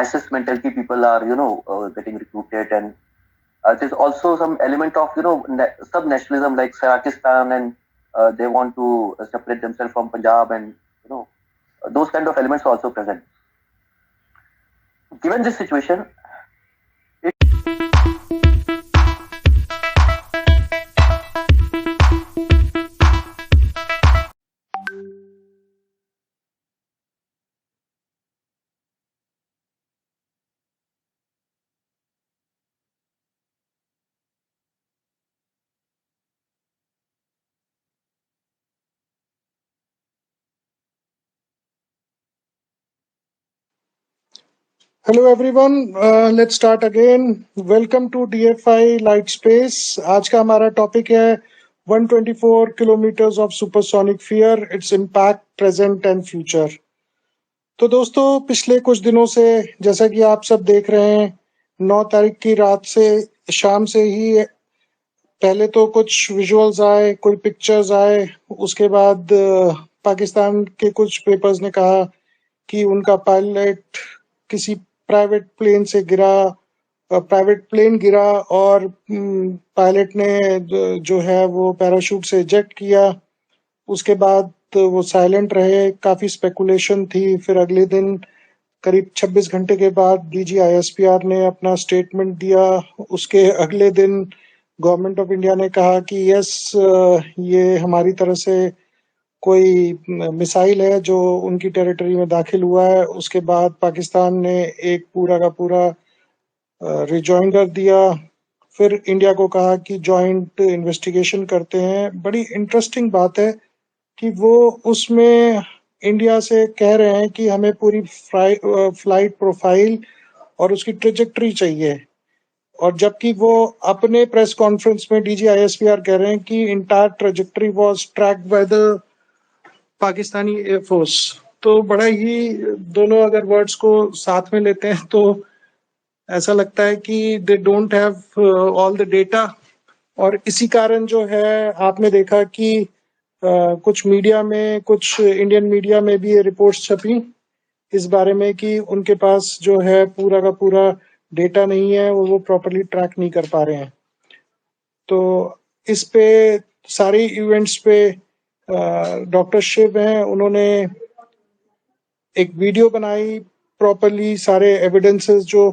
ISIS mentality people are, getting recruited, and there's also some element of, sub-nationalism like Pakistan, and they want to separate themselves from Punjab, and those kind of elements are also present. Given this situation, Hello everyone, let's start again. Welcome to DFIlite Space. आज का हमारा topic है 124 kilometers of Supersonic Fear, its impact, present and future. तो दोस्तों पिछले कुछ दिनों से जैसा कि आप सब देख रहे हैं 9 तारीख की रात से शाम से ही पहले तो कुछ विजुअल्स आए, कोई पिक्चर्स आए, उसके बाद पाकिस्तान के कुछ पेपर्स ने कहा कि उनका पायलट किसी प्राइवेट प्लेन गिरा और पायलट ने जो है वो पैराशूट से इजेक्ट किया। उसके बाद वो साइलेंट रहे, काफी स्पेकुलेशन थी। फिर अगले दिन करीब 26 घंटे के बाद DGISPR ने अपना स्टेटमेंट दिया। उसके अगले दिन गवर्नमेंट ऑफ इंडिया ने कहा कि यस, ये हमारी तरफ से कोई मिसाइल है जो उनकी टेरिटरी में दाखिल हुआ है। उसके बाद पाकिस्तान ने एक पूरा का पूरा रिजॉइंडर दिया। फिर इंडिया को कहा कि जॉइंट इन्वेस्टिगेशन करते हैं। बड़ी इंटरेस्टिंग बात है कि वो उसमें इंडिया से कह रहे हैं कि हमें पूरी फ्लाइट प्रोफाइल और उसकी ट्रेजेक्टरी चाहिए, और जबकि वो अपने प्रेस कॉन्फ्रेंस में DGISPR कह रहे हैं कि entire trajectory was tracked by the Pakistani air force. तो बड़ा ही दोनों अगर वर्ड्स को साथ में लेते हैं तो ऐसा लगता है कि they don't have all the data. और इसी कारण जो है आपने देखा कि कुछ मीडिया में, कुछ इंडियन मीडिया में भी ये रिपोर्ट्स छपी इस बारे में कि उनके पास जो है पूरा का पूरा डेटा नहीं है, वो प्रॉपर्ली ट्रैक नहीं कर पा रहे हैं। तो इस पे सारे इवेंट्स पे डॉक्टर शिव हैं, उन्होंने एक वीडियो बनाई, प्रॉपर्ली सारे एविडेंसेस जो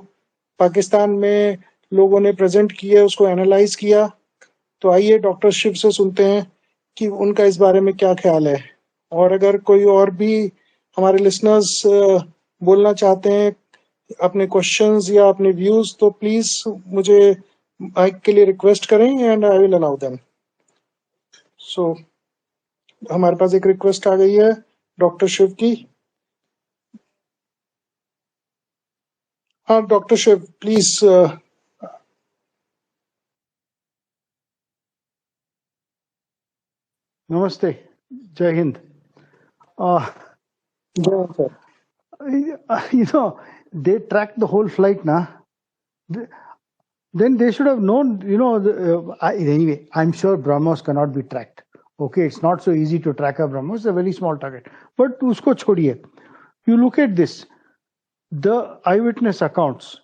पाकिस्तान में लोगों ने प्रेजेंट किए उसको एनालाइज किया। तो आइए डॉक्टर शिव से सुनते हैं कि उनका इस बारे में क्या ख्याल है। और अगर कोई और भी हमारे लिसनर्स बोलना चाहते हैं अपने क्वेश्चंस या अपने व्यूज, तो प्लीज मुझे माइक के लिए रिक्वेस्ट करें and I will allow them. So हमारे पास एक रिक्वेस्ट आ गई है डॉक्टर शिव की। हाँ डॉक्टर शिव, प्लीज। नमस्ते, जय Hind. Sir, they tracked the whole flight, na? Then they should have known, anyway, I'm sure BrahMos cannot be tracked. Okay, it's not so easy to track a BrahMos, it's a very small target. But usko chhodiye. You look at this, the eyewitness accounts.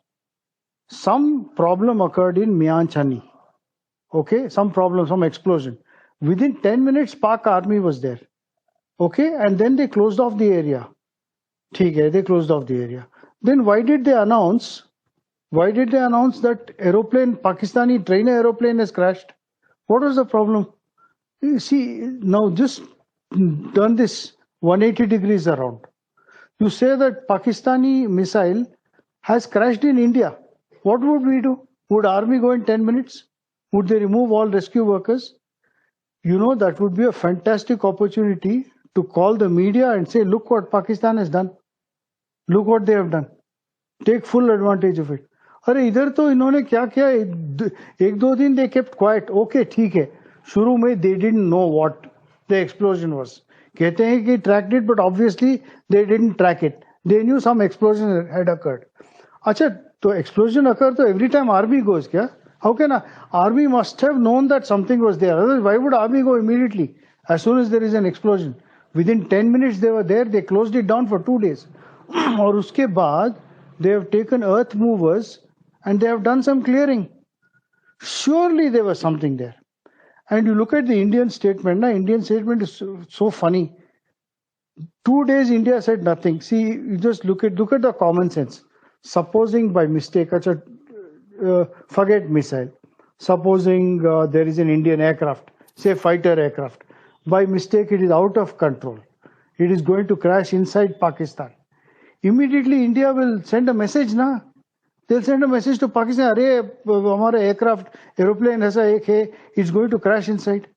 Some problem occurred in Mianchani. Okay, some problem, some explosion. Within 10 minutes, Pak army was there. Okay, and then they closed off the area. They closed off the area. Then why did they announce that aeroplane, Pakistani trainer aeroplane has crashed? What was the problem? You see, now just turn this 180 degrees around. You say that Pakistani missile has crashed in India. What would we do? Would army go in 10 minutes? Would they remove all rescue workers? That would be a fantastic opportunity to call the media and say, look what Pakistan has done. Look what they have done. Take full advantage of it. अरे इधर तो इन्होंने क्या किया, एक दो दिन they kept quiet. Okay, ठीक है, शुरू में they didn't know what the explosion was. कहते हैं कि tracked it, but obviously they didn't track it. They knew some explosion had occurred. अच्छा, तो explosion occurred, तो every time army goes क्या? How can army must have known that something was there? Otherwise, why would army go immediately as soon as there is an explosion? Within 10 minutes they were there. They closed it down for 2 days. और उसके बाद they have taken earth movers and they have done some clearing. Surely there was something there. And you look at the Indian statement, Indian statement is so funny. 2 days India said nothing. See, you just look at the common sense. Supposing by mistake, forget missile. Supposing there is an Indian aircraft, say fighter aircraft. By mistake, it is out of control. It is going to crash inside Pakistan. Immediately, India will send a message, na? They'll send a message to Pakistan, "Arey, hamara aircraft, aeroplane aisa ek hai, it's going to crash inside."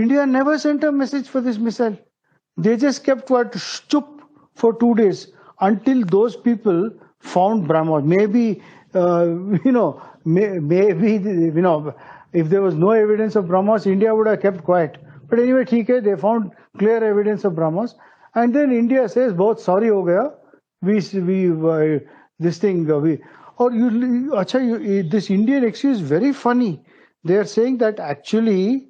India never sent a message for this missile. They just kept what stup for 2 days until those people found BrahMos. Maybe maybe if there was no evidence of BrahMos, India would have kept quiet. But anyway, theek hai, they found clear evidence of BrahMos, and then India says, "Bahut sorry ho gaya. This Indian excuse is very funny. They are saying that actually,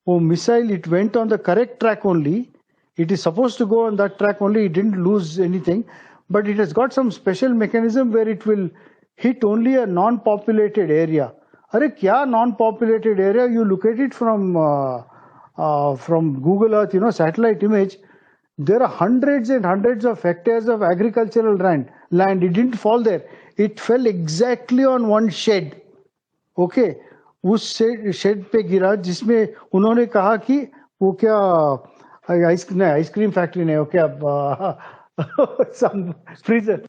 missile, it went on the correct track only. It is supposed to go on that track only. It didn't lose anything, but it has got some special mechanism where it will hit only a non-populated area." Arey, kya non-populated area? You look at it from Google Earth, satellite image. There are hundreds and hundreds of hectares of agricultural land. It didn't fall there. It fell exactly on one shed. Okay, उस shade पे गिरा जिसमें उन्होंने कहा कि वो क्या ice cream factory नहीं, वो क्या some freezer.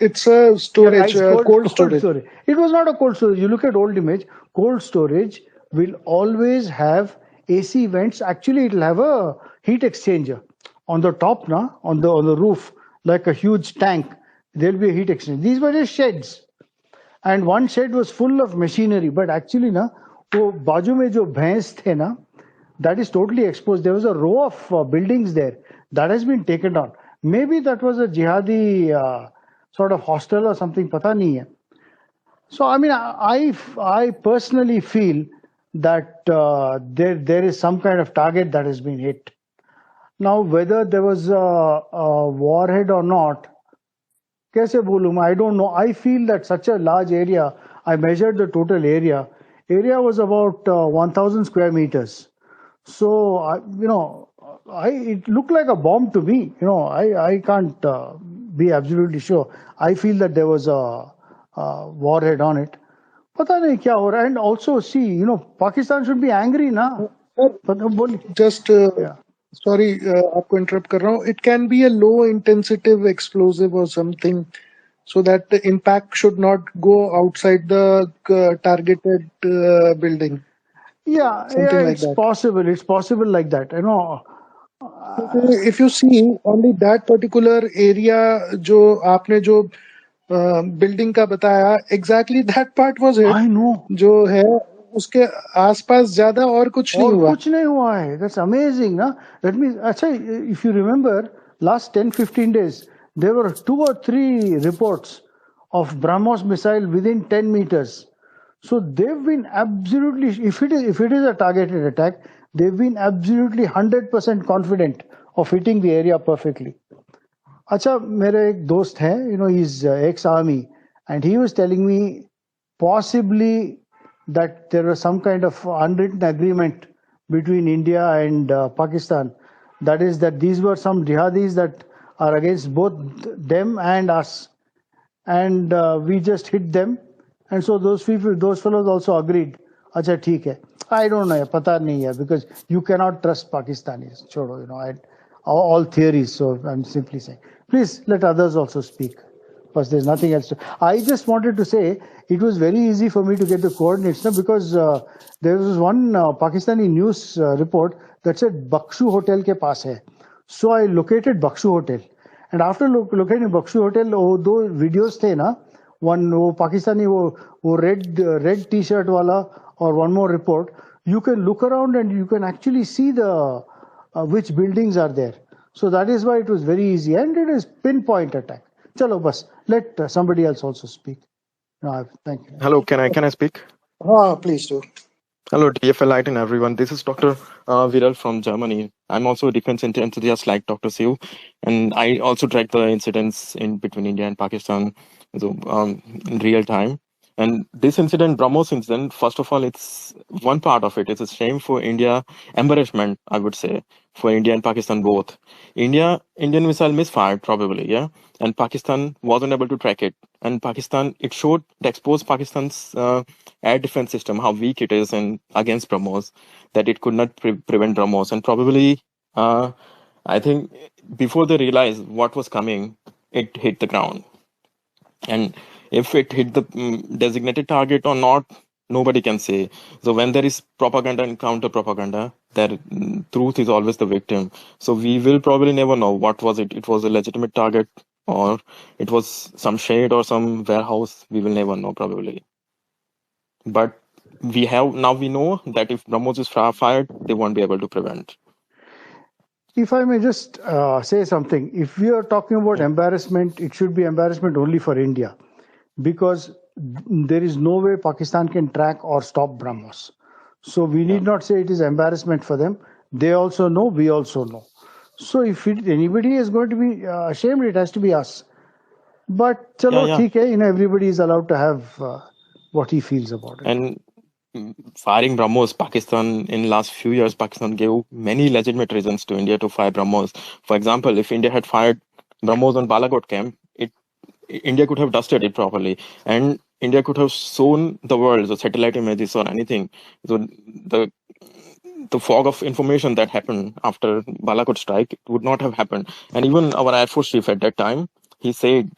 It's a storage, cold storage. It was not a cold storage. You look at old image, cold storage will always have AC vents. Actually, it will have a heat exchanger on the top, on the roof, like a huge tank. There will be a heat exchanger. These were just sheds. And one shed was full of machinery. But actually, wo baaju mein jo bhains the that is totally exposed. There was a row of buildings there. That has been taken down. Maybe that was a jihadi sort of hostel or something, pata nahi hai. So, I mean, I personally feel that there is some kind of target that has been hit. Now, whether there was a warhead or not, kaise bolum, I don't know. I feel that such a large area, I measured the total area. Area was about 1,000 square meters. So, it looked like a bomb to me. I can't be absolutely sure. I feel that there was a warhead on it. Pata nahi kya ho raha. And also, see, Pakistan should be angry, na? Just, sorry, आपको interrupt कर रहा हूँ. It can be a low intensity explosive or something, so that the impact should not go outside the targeted building. Yeah, it's possible. It's possible like that. If you see only that particular area, जो आपने जो building का बताया, exactly that part was it. I know. जो है उसके आसपास ज्यादा और कुछ नहीं हुआ. कुछ नहीं हुआ है. That's amazing, na? That means, if you remember, last 10-15 days, there were 2 or 3 reports of BrahMos missile within 10 meters. So they've been absolutely, if it is a targeted attack, they've been absolutely 100% confident of hitting the area perfectly. Acha, मेरा एक दोस्त है, he's ex-army, and he was telling me possibly that there was some kind of unwritten agreement between India and Pakistan. That is that these were some jihadis that are against both them and us, and we just hit them. And so those fellows also agreed. Acha, theek hai. I don't know, pata nahi hai, because you cannot trust Pakistanis. Chodo, all theories. So I'm simply saying, please let others also speak, because there's nothing else to. I just wanted to say it was very easy for me to get the coordinates, because there was one Pakistani news report that said Bakshu Hotel ke paas hai. So I located Bakshu Hotel, and after locating Bakshu Hotel, those videos the na. One Pakistani wo red t-shirt wala, or one more report, you can look around and you can actually see the which buildings are there. So that is why it was very easy, and it is pinpoint attack. Chalo bas, let somebody else also speak. No, thank you. Hello, can I speak? Please do. Hello, DFIlite and everyone. This is Dr. Viral from Germany. I'm also a defense enthusiast like Dr. Siu, and I also track the incidents in between India and Pakistan in real time. And this incident, BrahMos incident, first of all, it's one part of it. It's a shame for India, embarrassment, I would say, for India and Pakistan both. Indian missile misfired probably, yeah, and Pakistan wasn't able to track it. And Pakistan, it exposed Pakistan's air defense system, how weak it is and against BrahMos, that it could not prevent BrahMos. And probably, I think before they realized what was coming, it hit the ground. And if it hit the designated target or not, nobody can say. So when there is propaganda and counter propaganda, truth is always the victim. So we will probably never know what was it. It was a legitimate target or it was some shade or some warehouse. We will never know probably. But we know that if BrahMos is fired, they won't be able to prevent. If I may just say something, if we are talking about embarrassment, it should be embarrassment only for India, because there is no way Pakistan can track or stop BrahMos. So we need not say it is embarrassment for them. They also know, we also know. So if anybody is going to be ashamed, it has to be us. But chalo, theek hai, everybody is allowed to have what he feels about it. And firing BrahMos, Pakistan in last few years, Pakistan gave many legitimate reasons to India to fire BrahMos. For example, if India had fired BrahMos on Balakot camp, India could have dusted it properly, and India could have shown the world the satellite images or anything. So the fog of information that happened after Balakot strike would not have happened. And even our Air Force chief at that time, he said,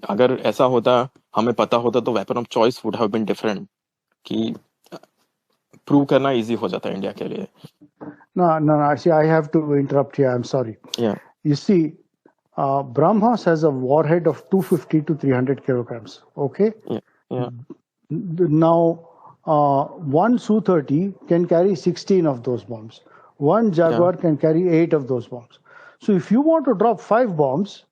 अगर ऐसा होता हमें पता होता तो weapon of choice would have been different. कि prove करना easy हो जाता है इंडिया के लिए. No, see, I have to interrupt here. I'm sorry. Yeah. You see, BrahMos has a warhead of 250 to 300 kilograms. Okay. Yeah. Now, one Su-30 can carry 16 of those bombs. One Jaguar can carry 8 of those bombs. So if you want to drop 5 bombs,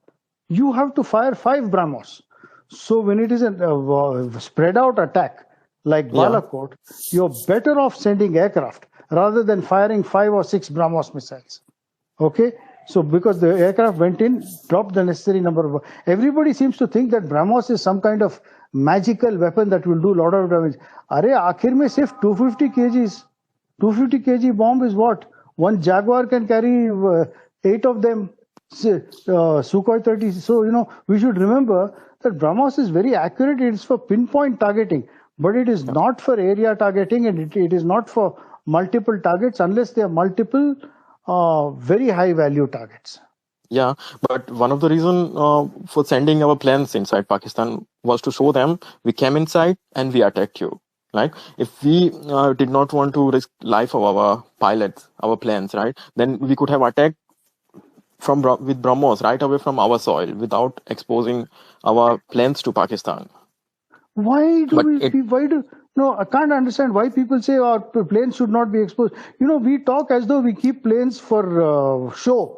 you have to fire 5 BrahMos. So when it is a spread out attack like Balakot, you're better off sending aircraft rather than firing 5 or 6 BrahMos missiles. Okay? So because the aircraft went in, dropped the necessary number of... Everybody seems to think that BrahMos is some kind of magical weapon that will do a lot of damage. Arey, aakhir mein sirf 250 kgs. 250 kg bomb is what? One Jaguar can carry 8 of them. Sukhoi 30. So, we should remember that BrahMos is very accurate. It is for pinpoint targeting, but it is not for area targeting, and it is not for multiple targets unless they are multiple very high value targets. Yeah, but one of the reasons for sending our planes inside Pakistan was to show them we came inside and we attacked you. Like if we did not want to risk life of our pilots, our planes, right? Then we could have attacked with BrahMos right away from our soil without exposing our planes to Pakistan. Why do no, I can't understand why people say our planes should not be exposed. We talk as though we keep planes for show.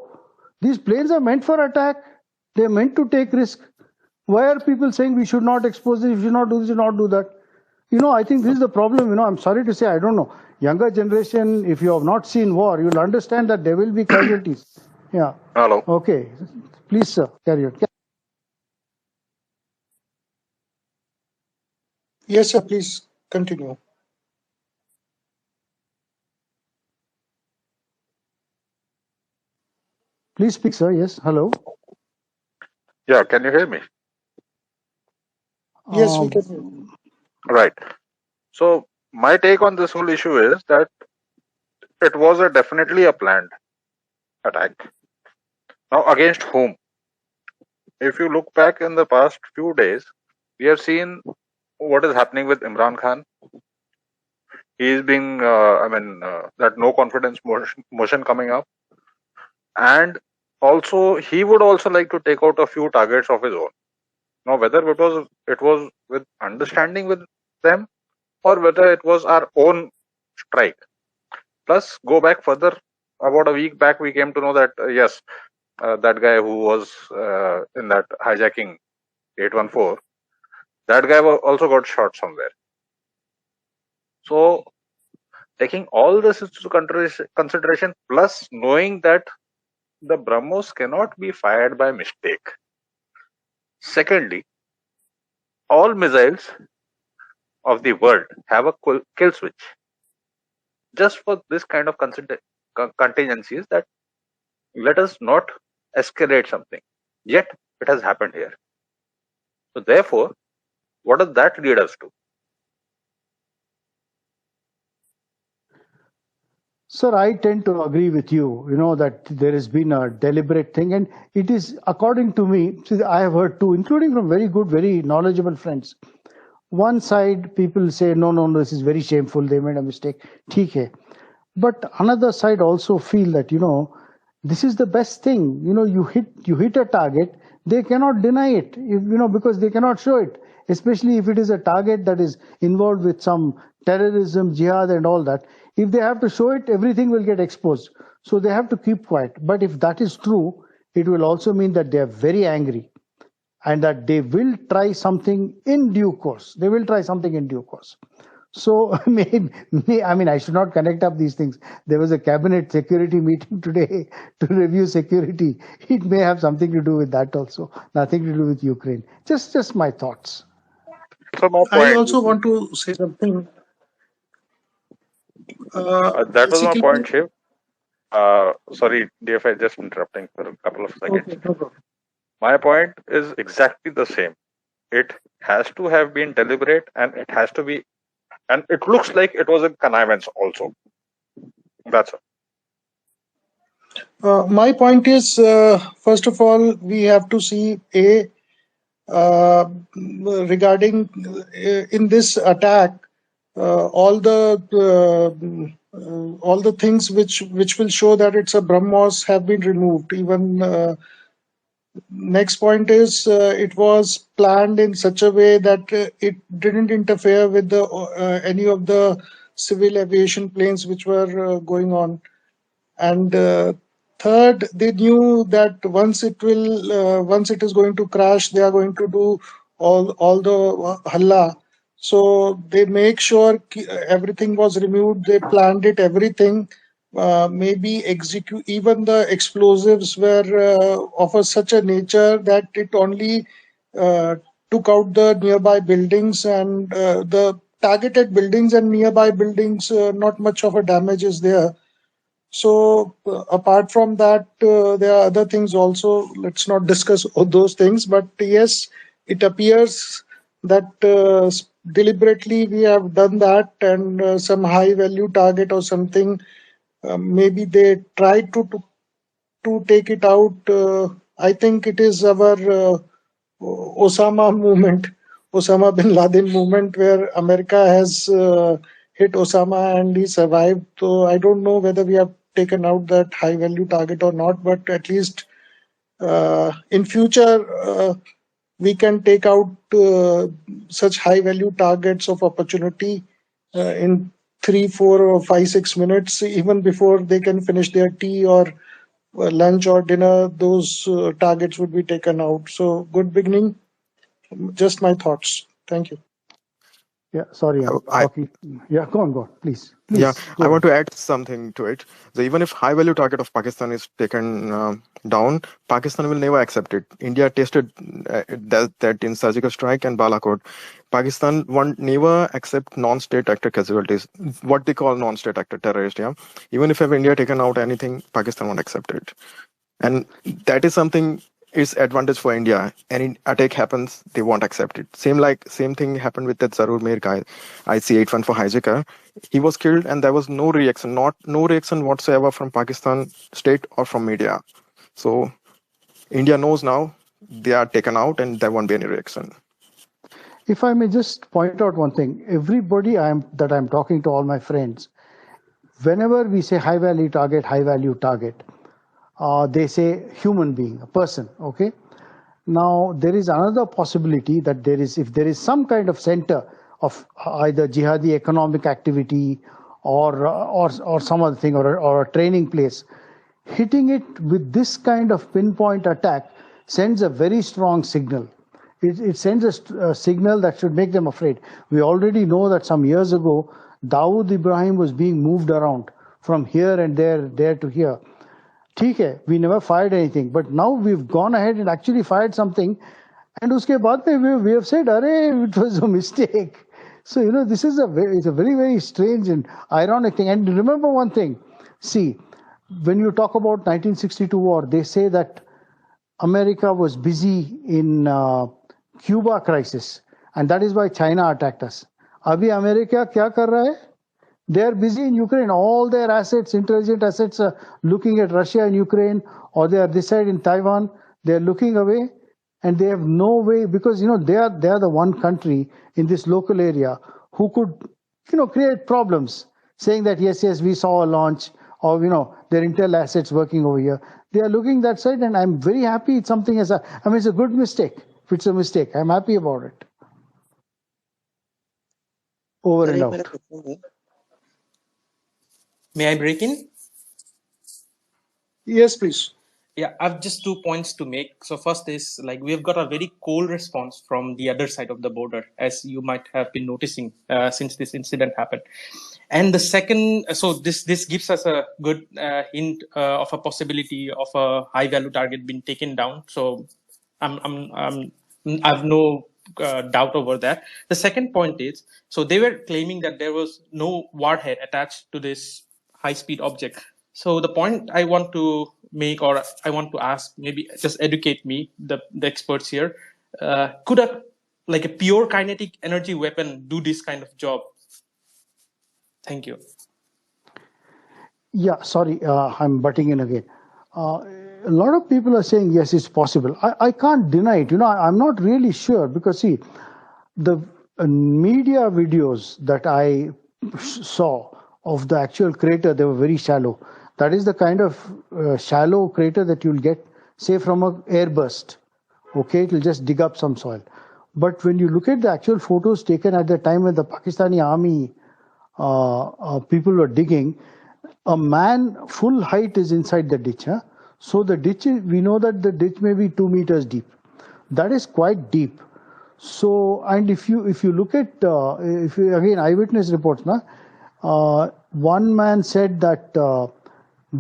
These planes are meant for attack. They're meant to take risk. Why are people saying we should not expose this, we should not do this, we should not do that? I think this is the problem. I'm sorry to say, I don't know. Younger generation, if you have not seen war, you'll understand that there will be casualties. Yeah. Hello. Okay. Please, sir, carry on. Yes, sir, please continue. Please speak, sir. Yes. Hello. Yeah, can you hear me? Yes, we can. Right. So my take on this whole issue is that it was definitely a planned attack. Now, against whom? If you look back in the past few days, we have seen what is happening with Imran Khan. He is being, that no confidence motion coming up. And also, he would also like to take out a few targets of his own. Now, whether it was with understanding with them or whether it was our own strike. Plus, go back further, about a week back, we came to know that, yes, that guy who was in that hijacking 814, that guy also got shot somewhere. So, Taking all this into consideration, plus knowing that the BrahMos cannot be fired by mistake. Secondly, all missiles of the world have a kill switch. Just for this kind of contingencies, that let us not escalate something. Yet it has happened here. So therefore, what does that lead us to? Sir, I tend to agree with you, that there has been a deliberate thing. And it is, according to me, see, I have heard too, including from very good, very knowledgeable friends. One side, people say, no, this is very shameful. They made a mistake. Theek hai. But another side also feel that, this is the best thing. You hit a target, they cannot deny it, because they cannot show it, especially if it is a target that is involved with some terrorism, jihad and all that. If they have to show it, everything will get exposed. So they have to keep quiet. But if that is true, it will also mean that they are very angry and that they will try something in due course. They will try something in due course. So I should not connect up these things. There was a cabinet security meeting today to review security. It may have something to do with that also. Nothing to do with Ukraine. Just my thoughts. So my I point. also want to say something. That was my Basically, point, Shiv. Sorry, DFI, just interrupting for a couple of seconds. okay, no problem. My point is exactly the same. It has to have been deliberate, and it has to be, and it looks like it was a connivance also. That's all. My point is, first of all, we have to see regarding in this attack, all the things which will show that it's a BrahMos have been removed. Even next point is it was planned in such a way that it didn't interfere with the any of the civil aviation planes which were going on. And third, they knew that once it is going to crash, they are going to do all the halla. So they make sure everything was removed. They planned it, everything. Maybe execute, even the explosives were of such a nature that it only took out the nearby buildings, and the targeted buildings and nearby buildings, not much of a damage is there. So apart from that, there are other things also. Let's not discuss all those things. But yes, it appears that deliberately we have done that, and some high value target or something. Maybe they tried to take it out. I think it is our Osama movement, Osama bin Laden movement, where America has hit Osama and he survived. So I don't know whether we have taken out that high value target or not, but at least in future we can take out such high value targets of opportunity in 3, 4, or 5, 6 minutes, even before they can finish their tea or lunch or dinner. Those targets would be taken out. So good beginning. Just my thoughts. Thank you. Yeah, sorry, I'm I- talking. Yeah, go on, please. Yeah, go I on. want to add something to it. So even if high value target of Pakistan is taken down, Pakistan will never accept it. India tested that in surgical strike and Balakot. Pakistan won't never accept non-state actor casualties, what they call non-state actor terrorist. Yeah, even if India taken out anything, Pakistan won't accept it, and that is something is advantage for India. Any attack happens, they won't accept it. Same thing happened with that Zarur Mir guy, IC-81 for hijacker. He was killed, and there was no reaction whatsoever from Pakistan state or from media. So India knows now they are taken out, and there won't be any reaction. If I may just point out one thing, everybody that I'm talking to, all my friends, whenever we say high value target, they say human being, a person. Okay. Now there is another possibility that if there is some kind of center of either jihadi economic activity or some other thing, or a training place, hitting it with this kind of pinpoint attack sends a very strong signal. It sends a signal that should make them afraid. We already know that some years ago Dawood Ibrahim was being moved around from here and there to here. ठीक है, we never fired anything, but now we've gone ahead and actually fired something, and उसके बाद में we have said, अरे, it was a mistake. So this is it's a very, very strange and ironic thing. And remember one thing, see, when you talk about 1962 war, they say that America was busy in Cuba crisis, and that is why China attacked us. अभी America क्या कर रहा है? They are busy in Ukraine. All their assets, intelligent assets, are looking at Russia and Ukraine, or they are this side in Taiwan. They are looking away, and they have no way, because they are the one country in this local area who could create problems, saying that yes we saw a launch, or their intel assets working over here. They are looking that side, and I'm very happy. It's something it's a good mistake. If it's a mistake, I'm happy about it. Over and out. May I break in? Yes, please. Yeah, I've just 2 points to make. So first is, like, we've got a very cold response from the other side of the border, as you might have been noticing since this incident happened. And the second, so this gives us a good hint of a possibility of a high value target being taken down. So I've no doubt over that. The second point is, so they were claiming that there was no warhead attached to this high speed object. So the point I want to make, or I want to ask, maybe just educate me, the experts here, could a pure kinetic energy weapon do this kind of job? Thank you. Yeah, sorry, I'm butting in again. A lot of people are saying, yes, it's possible. I can't deny it. I'm not really sure, because see, the media videos that I saw of the actual crater, they were very shallow. That is the kind of shallow crater that you'll get, say, from an airburst. Okay, it will just dig up some soil. But when you look at the actual photos taken at the time when the Pakistani army people were digging, a man full height is inside the ditch. So the ditch, we know that the ditch may be 2 meters deep. That is quite deep. So, and if you look at again eyewitness reports, one man said that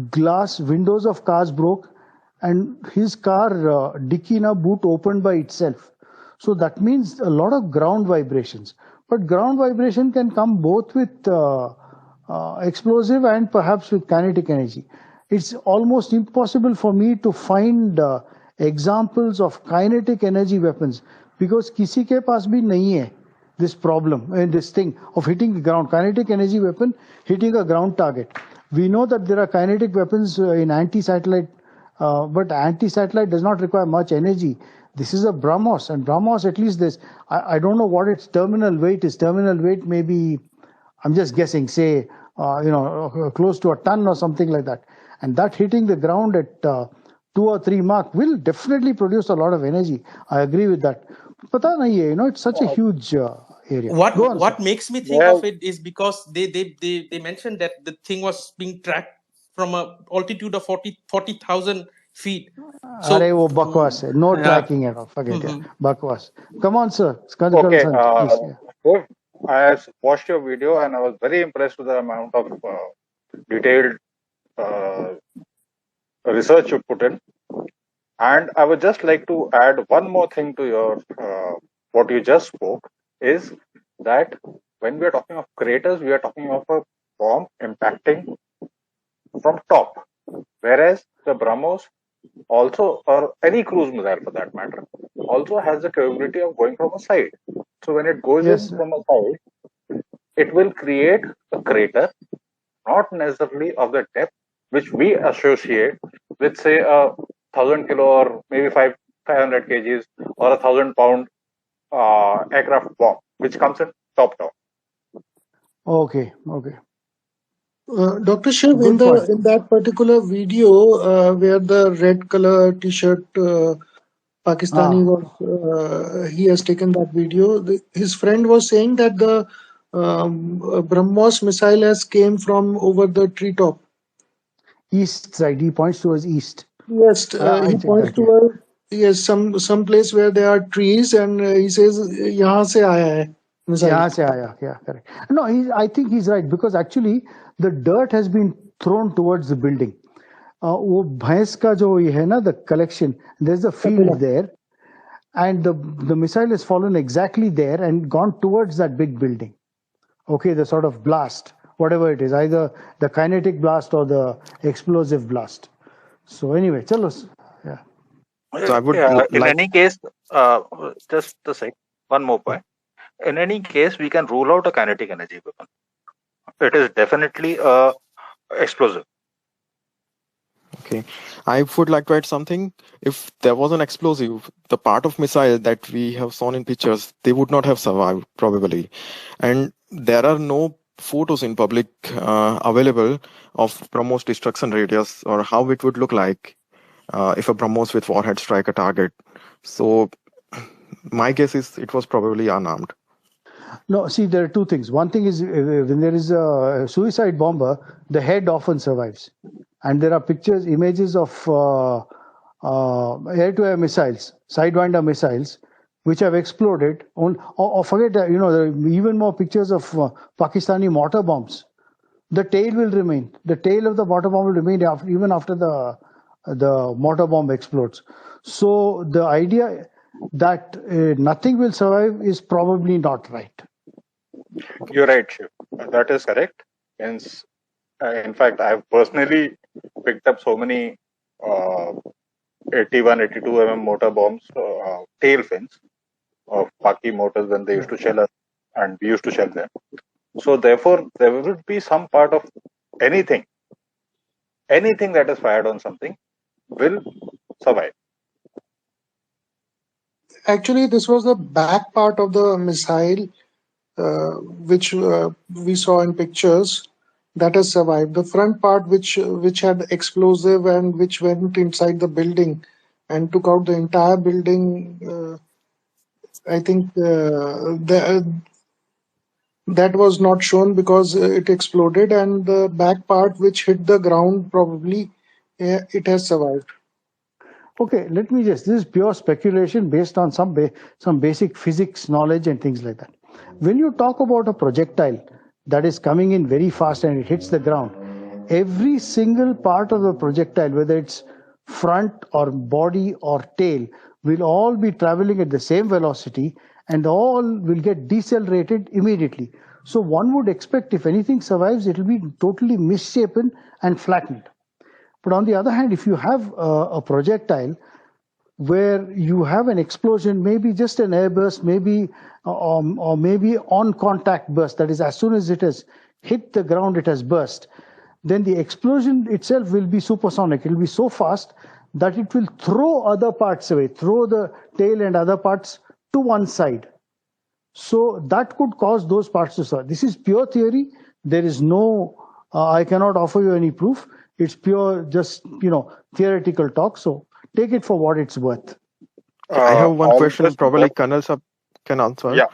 glass windows of cars broke, and his car dicky boot opened by itself. So that means a lot of ground vibrations. But ground vibration can come both with explosive and perhaps with kinetic energy. It's almost impossible for me to find examples of kinetic energy weapons, because किसी के पास भी नहीं है this problem and this thing of hitting the ground. Kinetic energy weapon hitting a ground target. We know that there are kinetic weapons in anti-satellite, but anti-satellite does not require much energy. This is a BrahMos, and BrahMos, at least this, I don't know what its terminal weight is. Terminal weight may be, I'm just guessing, say, close to a ton or something like that. And that hitting the ground at 2 or 3 Mach will definitely produce a lot of energy. I agree with that. Pata nahi hai, it's such a huge area. What makes me think of it is because they mentioned that the thing was being tracked from an altitude of 40,000 feet. So, wo bakwas hai. No tracking at all. Forget it. Bakwas. Come on, sir. Okay. I watched your video and I was very impressed with the amount of detailed research you put in. And I would just like to add one more thing to your what you just spoke, is that when we are talking of craters, we are talking of a bomb impacting from top, whereas the BrahMos also, or any cruise missile for that matter, also has the capability of going from a side. So when it goes in from a side, it will create a crater, not necessarily of the depth which we associate with, say, a 1,000 kilo or maybe 500 kgs or 1,000 pound aircraft bomb, which comes in top down. Okay. Dr. Shiv, in that particular video where the red color T-shirt Pakistani was, he has taken that video. His friend was saying that the BrahMos missile has came from over the treetop. East side. He points towards east. Yes, he points towards some place where there are trees, and he says, "यहाँ से आया है." missile. Yeah, correct. No, I think he's right, because actually the dirt has been thrown towards the building. वो भैंस का जो ये है ना, the collection, there's a field there, and the missile has fallen exactly there and gone towards that big building. Okay, the sort of blast, whatever it is, either the kinetic blast or the explosive blast. So anyway, chalo, yeah. So I would In any case, just a sec, one more point. In any case, we can rule out a kinetic energy weapon. It is definitely explosive. Okay, I would like to add something. If there was an explosive, the part of missile that we have seen in pictures, they would not have survived probably. And there are no photos in public available of BrahMos destruction radius or how it would look like if a BrahMos with warhead strike a target. So my guess is it was probably unarmed. No, see, there are two things. One thing is when there is a suicide bomber, the head often survives. And there are pictures, images of air-to-air missiles, Sidewinder missiles, which have exploded. Or forget, there are even more pictures of Pakistani mortar bombs. The tail will remain. The tail of the mortar bomb will remain even after the mortar bomb explodes. So the idea that nothing will survive is probably not right. You're right, Shiv. That is correct. In fact, I've personally picked up so many 81, 82 mm mortar bombs, tail fins of Paki mortars when they used to shell us, and we used to shell them. So therefore, there would be some part of anything that is fired on something will survive. Actually, this was the back part of the missile, which we saw in pictures, that has survived. The front part, which had explosive and which went inside the building and took out the entire building, I think that was not shown because it exploded, and the back part which hit the ground, probably it has survived. Okay, this is pure speculation based on some basic physics knowledge and things like that. When you talk about a projectile that is coming in very fast and it hits the ground, every single part of the projectile, whether it's front or body or tail, will all be traveling at the same velocity and all will get decelerated immediately. So one would expect if anything survives, it will be totally misshapen and flattened. But on the other hand, if you have a projectile where you have an explosion, maybe just an airburst, maybe or maybe on contact burst, that is, as soon as it has hit the ground, it has burst, then the explosion itself will be supersonic. It will be so fast that it will throw other parts away, throw the tail and other parts to one side. So that could cause those parts to survive. This is pure theory. There is no, I cannot offer you any proof. It's pure, just, theoretical talk. So take it for what it's worth. I have one question, probably Colonel Sab can answer. Yeah.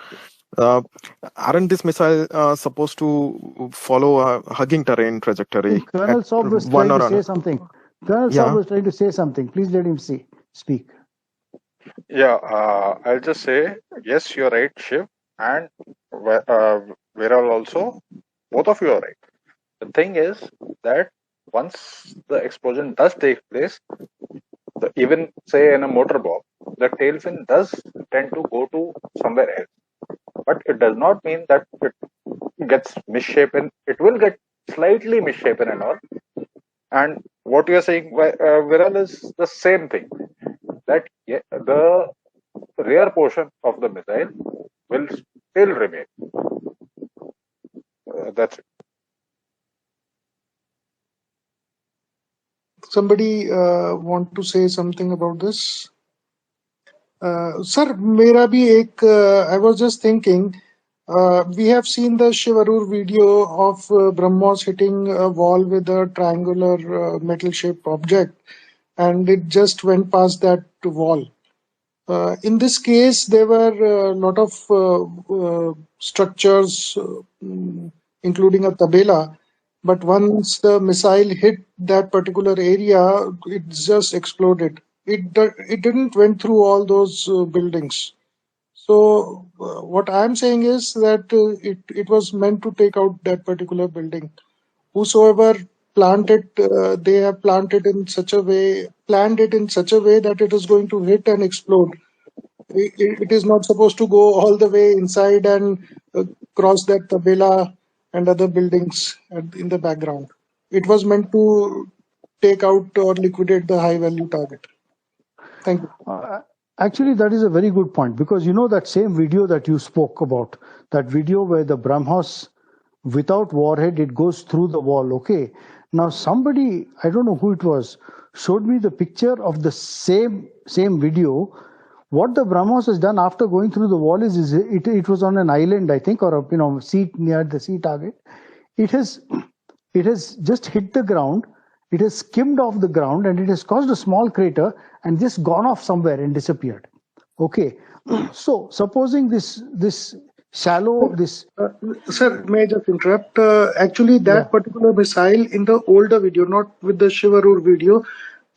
Aren't this missile supposed to follow a hugging terrain trajectory? Colonel Saab was trying to say something. Colonel Saab was trying to say something. Please let him speak. Yeah, I'll just say, yes, you're right, Shiv, and Viral also. Both of you are right. The thing is that once the explosion does take place, even say in a motor bomb, the tail fin does tend to go to somewhere else. But it does not mean that it gets misshapen. It will get slightly misshapen and all. And what you are saying, Viral, is the same thing. That the rear portion of the missile will still remain. That's it. Somebody want to say something about this? Sir, mera bhi ek, I was just thinking, we have seen the Shivarur video of BrahMos hitting a wall with a triangular metal-shaped object, and it just went past that wall. In this case, there were a lot of structures, including a tabela, but once the missile hit that particular area, it just exploded. It didn't went through all those buildings. So what I'm saying is that it was meant to take out that particular building. Whosoever planted, they have planned it in such a way that it is going to hit and explode. It is not supposed to go all the way inside and cross that tabela and other buildings in the background. It was meant to take out or liquidate the high value target. Thank you. Actually, that is a very good point, because you know that same video that you spoke about, that video where the BrahMos, without warhead, it goes through the wall. Okay. Now somebody, I don't know who it was, showed me the picture of the same video. What the BrahMos has done after going through the wall is it was on an island, I think, or a seat near the sea target. It has just hit the ground. It has skimmed off the ground and it has caused a small crater and just gone off somewhere and disappeared. Okay. So supposing this shallow, this Sir, may I just interrupt? Actually, that Yeah. particular missile in the older video, not with the Shivarur video,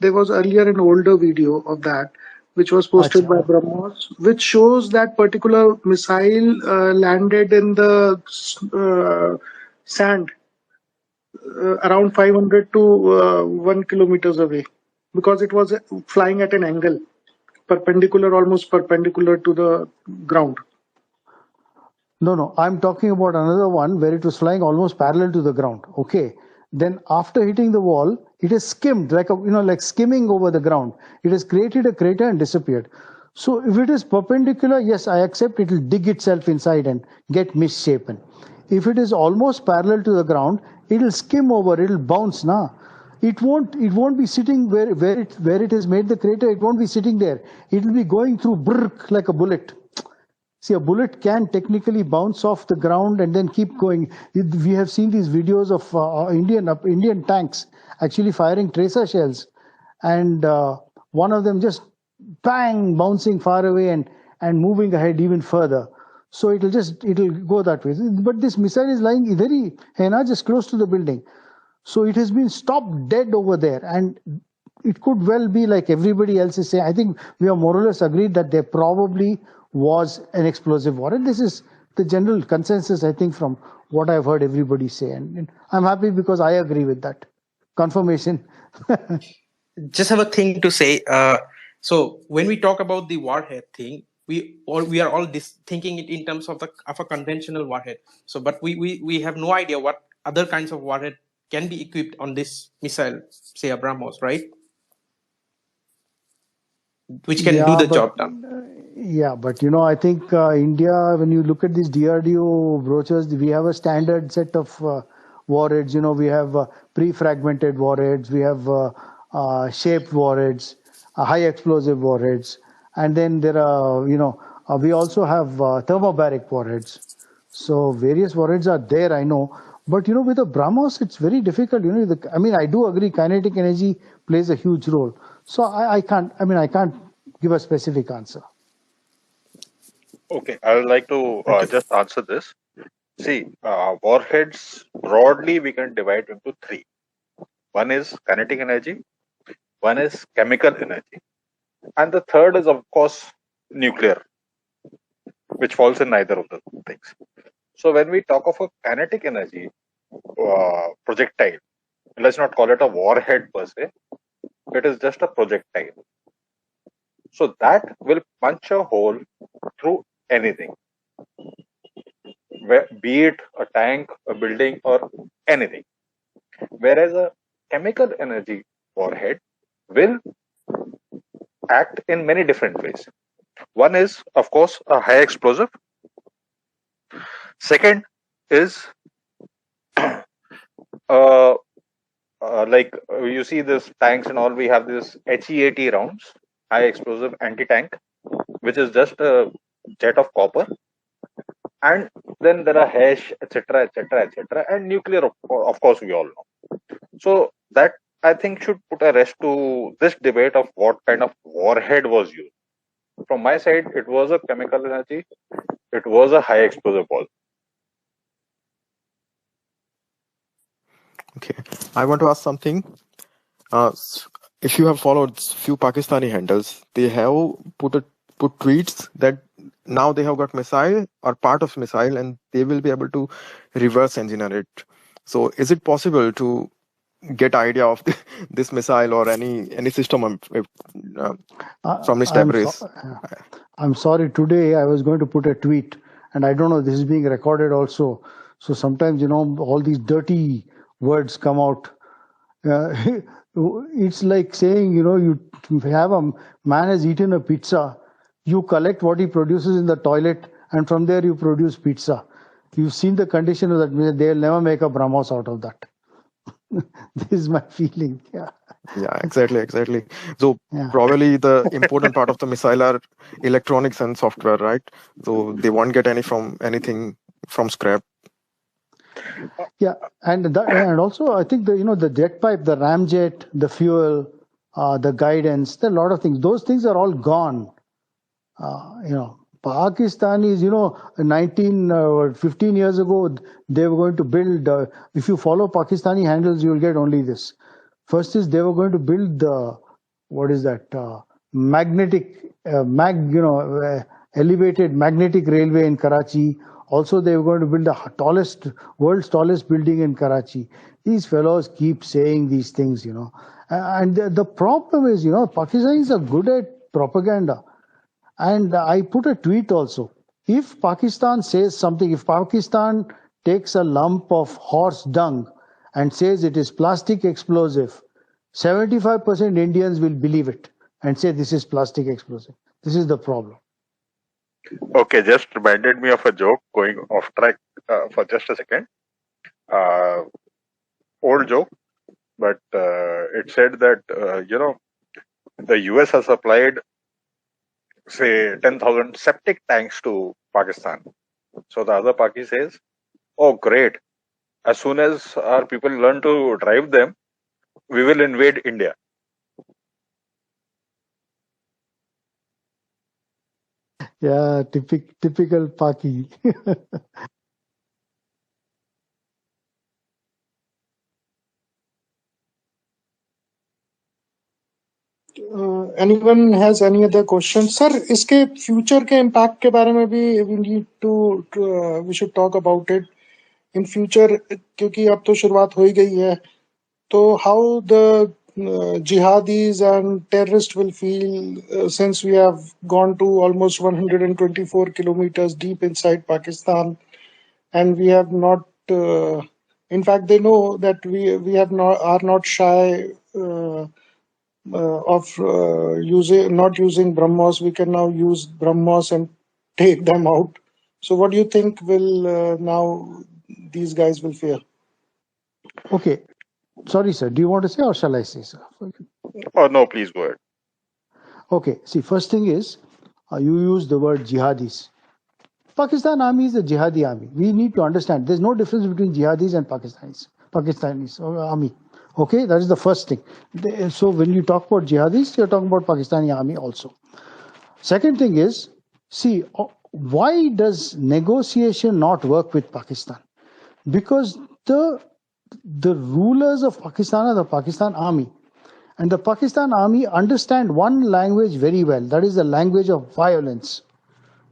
there was earlier an older video of that, which was posted by Acha. BrahMos, which shows that particular missile landed in the sand around 500 to 1 kilometers away, because it was flying at an angle, almost perpendicular to the ground. No, I'm talking about another one where it was flying almost parallel to the ground. Okay. Then after hitting the wall, it has skimmed like skimming over the ground. It has created a crater and disappeared. So if it is perpendicular, yes, I accept it will dig itself inside and get misshapen. If it is almost parallel to the ground, it will skim over, it will bounce now. It won't be sitting where it has made the crater, it won't be sitting there. It will be going through like a bullet. See, a bullet can technically bounce off the ground and then keep going. We have seen these videos of Indian tanks actually firing tracer shells, and one of them just bang bouncing far away and moving ahead even further. So it'll go that way. But this missile is lying very just close to the building, so it has been stopped dead over there, and it could well be like everybody else is saying. I think we are more or less agreed that there probably was an explosive warhead. This is the general consensus, I think, from what I've heard everybody say. And I'm happy because I agree with that confirmation. Just have a thing to say. So when we talk about the warhead thing, we are all thinking it in terms of a conventional warhead. So, but we have no idea what other kinds of warhead can be equipped on this missile, say a BrahMos, right? Which can do the job done. Yeah, but I think India, when you look at these DRDO brochures, we have a standard set of warheads. We have pre-fragmented warheads, we have shaped warheads, high explosive warheads, and then there are, we also have thermobaric warheads. So various warheads are there, I know. But with the BrahMos, it's very difficult. I do agree kinetic energy plays a huge role. So I can't give a specific answer. Okay, I would like to just answer this. See, warheads broadly we can divide into three. One is kinetic energy, one is chemical energy, and the third is, of course, nuclear, which falls in neither of the things. So when we talk of a kinetic energy projectile, let's not call it a warhead per se, it is just a projectile. So that will punch a hole through anything, be it a tank, a building, or anything. Whereas a chemical energy warhead will act in many different ways. One is, of course, a high explosive. Second is like you see this tanks and all, we have this HEAT rounds, high explosive anti-tank, which is just a jet of copper. And then there are HESH, etc., and nuclear, of course, we all know. So that, I think, should put a rest to this debate of what kind of warhead was used. From my side, it was a chemical energy, it was a high explosive ball. Okay, I want to ask something. If you have followed few Pakistani handles, they have put tweets that now they have got missile or part of missile, and they will be able to reverse engineer it. So is it possible to get idea of this missile or any system uh, from Mr. I'm Abrace? I'm sorry. Today I was going to put a tweet, and I don't know, this is being recorded also. So sometimes, all these dirty words come out. Uh, it's like saying, you have a man has eaten a pizza, you collect what he produces in the toilet, and from there you produce pizza. You've seen the condition of that. They'll never make a Brahmos out of that. This is my feeling. Yeah. Yeah, exactly. So Yeah. probably the important part of the missile are electronics and software, right? So they won't get anything from scrap. Yeah, and also I think the jet pipe, the ramjet, the fuel, the guidance, there are a lot of things. Those things are all gone. Pakistanis, 15 years ago, they were going to build. If you follow Pakistani handles, you will get only this. First is they were going to build the, what is that? Magnetic, elevated magnetic railway in Karachi. Also, they were going to build the world's tallest building in Karachi. These fellows keep saying these things, And the problem is, Pakistanis are good at propaganda. And I put a tweet also. If Pakistan says something, if Pakistan takes a lump of horse dung and says it is plastic explosive, 75% Indians will believe it and say this is plastic explosive. This is the problem. Okay, just reminded me of a joke, going off track for just a second. Old joke, but it said that, the US has supplied, say, 10,000 septic tanks to Pakistan. So the other Paki says, oh, great. As soon as our people learn to drive them, we will invade India. Yeah, typical Paki. Anyone has any other questions? Sir, इसके future के impact के बारे में भी we need to we should talk about it. In future, क्योंकि अब तो शुरुआत हो ही गई है, तो how the jihadis and terrorists will feel since we have gone to almost 124 kilometers deep inside Pakistan, and we have not. In fact, they know that we have are not shy. Of not using BrahMos, we can now use BrahMos and take them out. So, what do you think will now these guys will fear? Okay. Sorry, sir. Do you want to say or shall I say, sir? Oh, no, please go ahead. Okay. See, first thing is you use the word jihadis. Pakistan army is a jihadi army. We need to understand there's no difference between jihadis and Pakistanis army. Okay, that is the first thing. So when you talk about jihadis, you're talking about Pakistani army also. Second thing is, see, why does negotiation not work with Pakistan? Because the rulers of Pakistan are the Pakistan army. And the Pakistan army understand one language very well. That is the language of violence.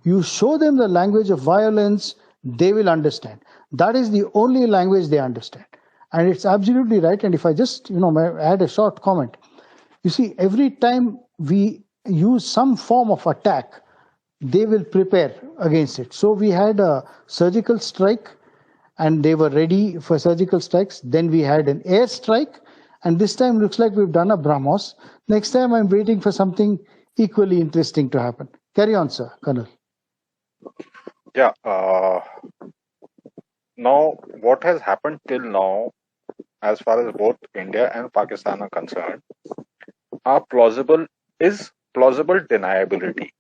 You show them the language of violence, they will understand. That is the only language they understand. And it's absolutely right. And if I just, add a short comment. You see, every time we use some form of attack, they will prepare against it. So we had a surgical strike and they were ready for surgical strikes. Then we had an air strike. And this time looks like we've done a BrahMos. Next time I'm waiting for something equally interesting to happen. Carry on, sir, Colonel. Yeah. Now, what has happened till now, as far as both India and Pakistan are concerned, are plausible deniability.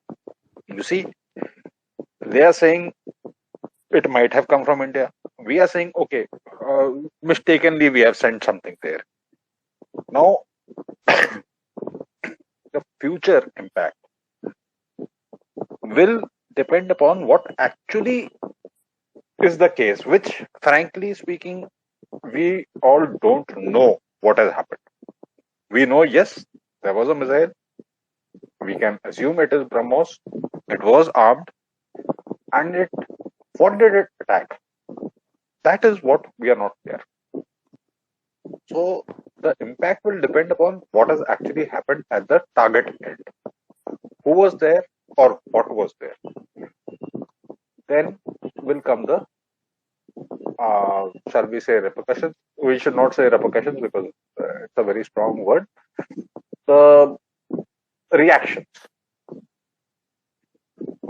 You see, they are saying it might have come from India. We are saying, okay, mistakenly we have sent something there. Now, the future impact will depend upon what actually is the case, which, frankly speaking, we all don't know what has happened. We know, yes, there was a missile. We can assume it is BrahMos. It was armed. and what did it attack? That is what we are not clear. So the impact will depend upon what has actually happened at the target end. Who was there or what was there? Then will come the shall we say repercussions? We should not say repercussions because it's a very strong word. The reactions,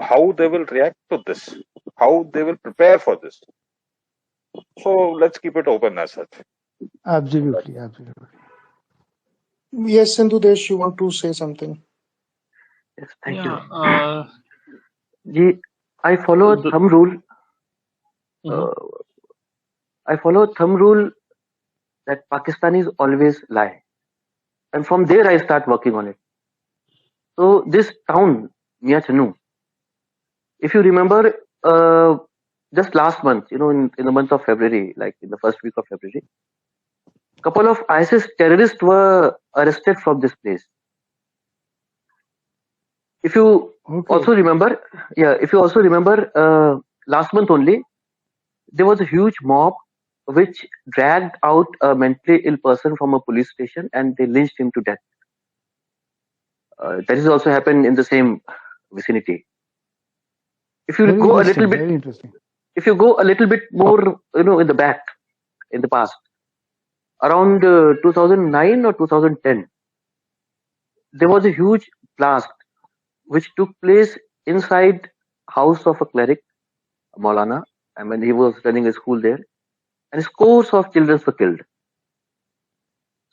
how they will react to this, how they will prepare for this. So let's keep it open as such. Absolutely, absolutely. Yes, Sindhudesh, you want to say something? Yes, thank Yeah. you. I follow a thumb rule. I follow a thumb rule that Pakistanis always lie, and from there I start working on it. So this town, Mia Chanu, if you remember, just last month, in the month of February, like in the first week of February, couple of ISIS terrorists were arrested from this place. If you Okay. also remember, last month only, there was a huge mob which dragged out a mentally ill person from a police station and they lynched him to death. That has also happened in the same vicinity. If you Very go a interesting. little bit, Very interesting. if you go a little bit more, in the back, in the past, around 2009 or 2010, there was a huge blast which took place inside house of a cleric, Maulana. I mean, he was running a school there, and scores of children were killed.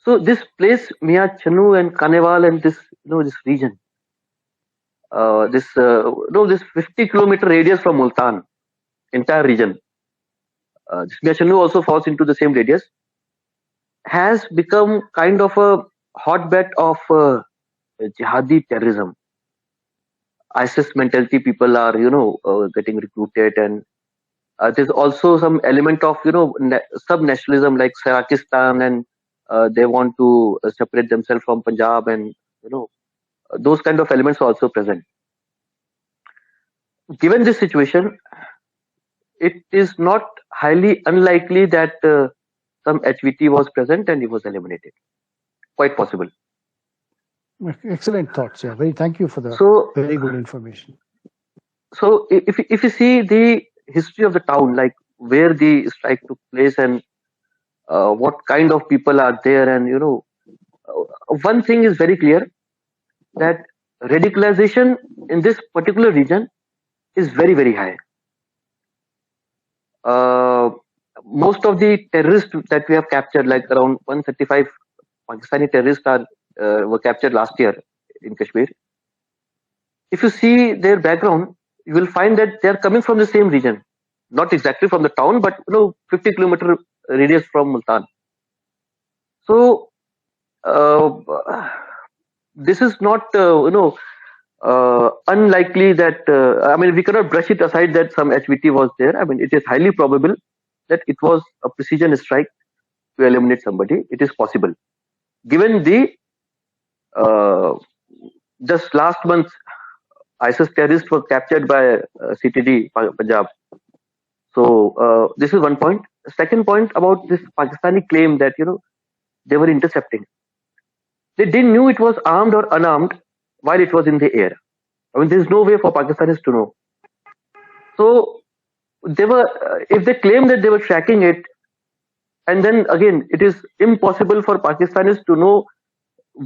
So this place, Mia Chanu and Kanewal and this, this region, this 50-kilometer radius from Multan, entire region, this Mia Chanu also falls into the same radius, has become kind of a hotbed of jihadi terrorism. ISIS mentality people are, getting recruited, and there's also some element of, sub-nationalism like Sarakistan, and they want to separate themselves from Punjab, and those kind of elements are also present. Given this situation, it is not highly unlikely that some HVT was present and it was eliminated. Quite possible. Excellent thoughts. Yeah. Thank you for the So, very good information. So if you see the history of the town, like where the strike took place and what kind of people are there, and one thing is very clear, that radicalization in this particular region is very, very high. Most of the terrorists that we have captured, like around 135 Pakistani terrorists were captured last year in Kashmir. If you see their background, you will find that they are coming from the same region, not exactly from the town, but 50-kilometer radius from Multan. So this is not unlikely that I mean, we cannot brush it aside that some HVT was there. I mean, it is highly probable that it was a precision strike to eliminate somebody. It is possible, given the just last month ISIS terrorists were captured by CTD Punjab. So this is one point. Second point about this Pakistani claim that they were intercepting. They didn't knew it was armed or unarmed while it was in the air. I mean, there is no way for Pakistanis to know. So they were, if they claim that they were tracking it, and then again, it is impossible for Pakistanis to know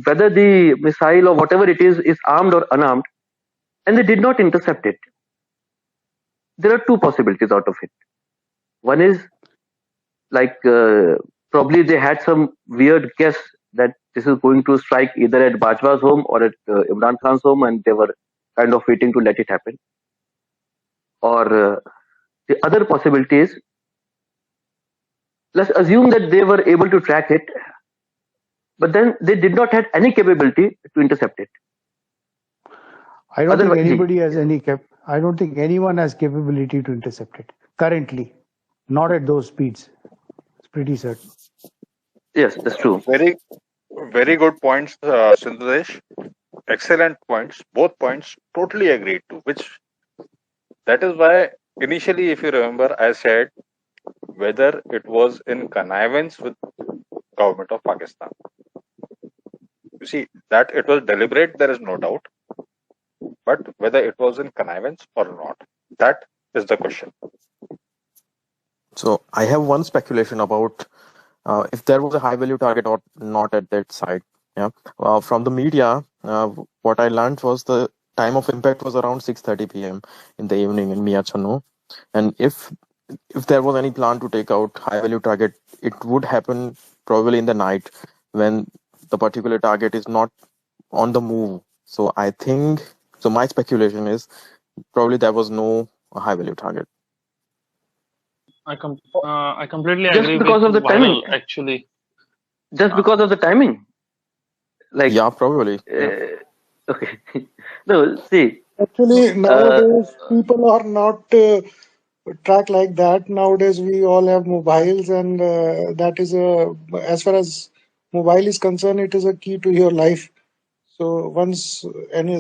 whether the missile or whatever it is armed or unarmed, and they did not intercept it. There are two possibilities out of it. One is like probably they had some weird guess that this is going to strike either at Bajwa's home or at Imran Khan's home, and they were kind of waiting to let it happen. Or the other possibility is, let's assume that they were able to track it, but then they did not have any capability to intercept it. I don't think anybody has I don't think anyone has capability to intercept it currently, not at those speeds. It's pretty certain. Yes, that's true. Very, very good points, Sindhudesh. Excellent points. Both points totally agreed to, which That is why initially, if you remember, I said whether it was in connivance with government of Pakistan. You see, that it was deliberate, there is no doubt. But whether it was in connivance or not, that is the question. So I have one speculation about if there was a high value target or not at that site. Yeah. From the media, what I learned was the time of impact was around 6:30 p.m. in the evening in Miachano. And if there was any plan to take out high value target, it would happen probably in the night when the particular target is not on the move. So I think so. My speculation is probably there was no high value target. I completely Just agree because with of the timing. Viral, actually. Just because of the timing. Like, Yeah, probably. Yeah. okay. No, see, Actually, nowadays people are not tracked like that. Nowadays we all have mobiles, and that is as far as mobile is concerned, it is a key to your life. So once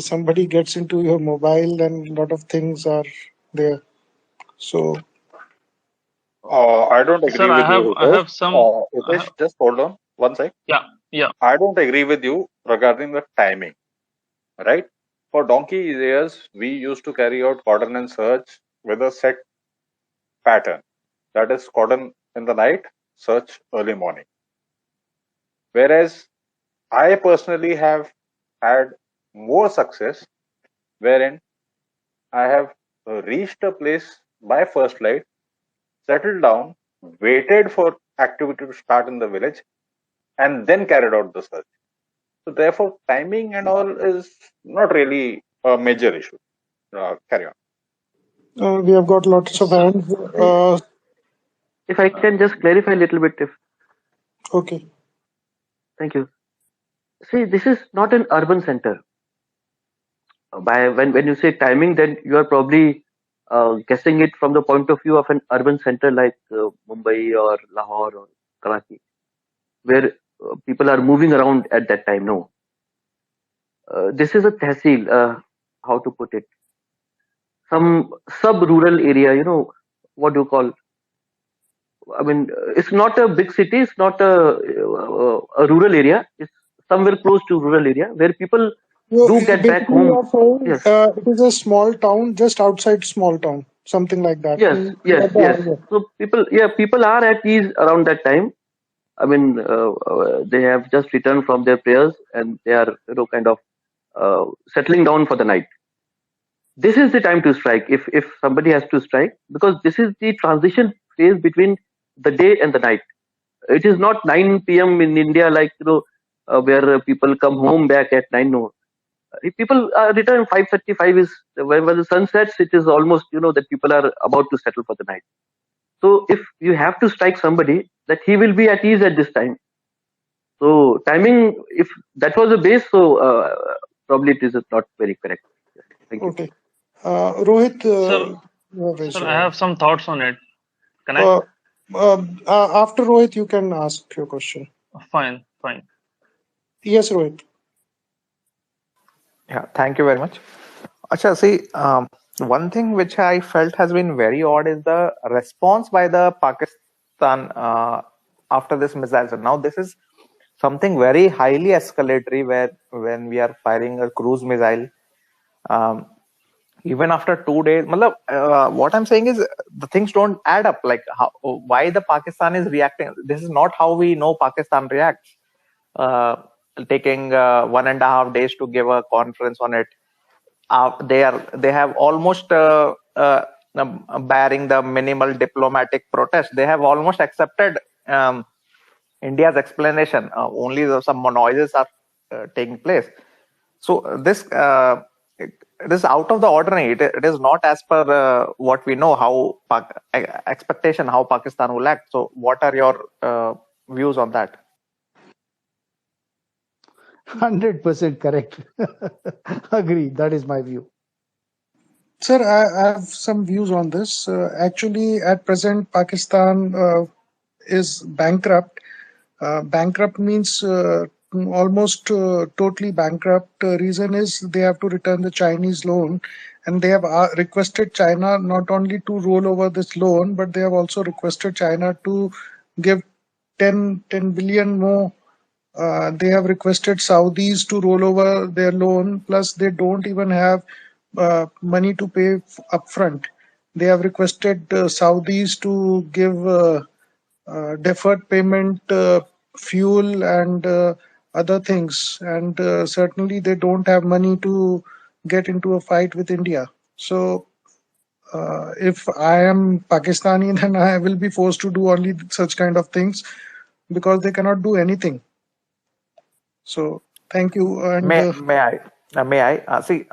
somebody gets into your mobile, then a lot of things are there. So I don't Sir, agree with you, I Hitesh. have some. I Hitesh, have, just hold on one sec. yeah. I don't agree with you regarding the timing, right? For donkey years, we used to carry out cordon and search with a set pattern. That is cordon in the night, search early morning. Whereas I personally have had more success wherein I have reached a place by first light, settled down, waited for activity to start in the village, and then carried out the search. So therefore, timing and all is not really a major issue. Carry on. we have got lots of So, hands. if I can just clarify a little bit, Okay. thank you. See, this is not an urban center. When you say timing, then you are probably guessing it from the point of view of an urban center like Mumbai or Lahore or Karachi, where people are moving around at that time. No, this is a tehsil. How to put it? Some sub-rural area. What do you call? I mean, it's not a big city. It's not a rural area. It's somewhere close to rural area where people So do get back basically, you home. are saying Yes, it is a small town, just outside small town, something like that. yes, yes, Not the yes. highway. So people are at ease around that time. I mean, they have just returned from their prayers and they are, kind of settling down for the night. This is the time to strike if somebody has to strike, because this is the transition phase between the day and the night. It is not 9 p.m. in India, like, where people come home back at 9. No, if people return 5:35 is when the sun sets. It is almost, that people are about to settle for the night. So if you have to strike somebody, that he will be at ease at this time. So timing, if that was the base, so probably it is not very correct. Thank you. Okay. Rohit, Sir, you have raised sir, your I hand. have some thoughts on it. Can I? After Rohit, you can ask your question. Fine. Yes, Rohit. Yeah, thank you very much. Acha, see, one thing which I felt has been very odd is the response by the Pakistan after this missile. So now this is something very highly escalatory where when we are firing a cruise missile, even after 2 days, what I'm saying is the things don't add up. Like why the Pakistan is reacting. This is not how we know Pakistan reacts. Taking 1.5 days to give a conference on it. They have almost bearing the minimal diplomatic protest. They have almost accepted India's explanation. Only some noises are taking place. So this out of the ordinary. It is not as per what we know how expectation how Pakistan will act. So what are your views on that? 100% correct. Agree. That is my view. Sir, I have some views on this. Actually, at present, Pakistan is bankrupt. Bankrupt means almost totally bankrupt. Reason is they have to return the Chinese loan, and they have requested China not only to roll over this loan, but they have also requested China to give 10 billion more. They have requested Saudis to roll over their loan, plus they don't even have money to pay upfront. They have requested Saudis to give deferred payment, fuel, and other things. And certainly they don't have money to get into a fight with India. So if I am Pakistani, then I will be forced to do only such kind of things because they cannot do anything. So thank you. And May I see?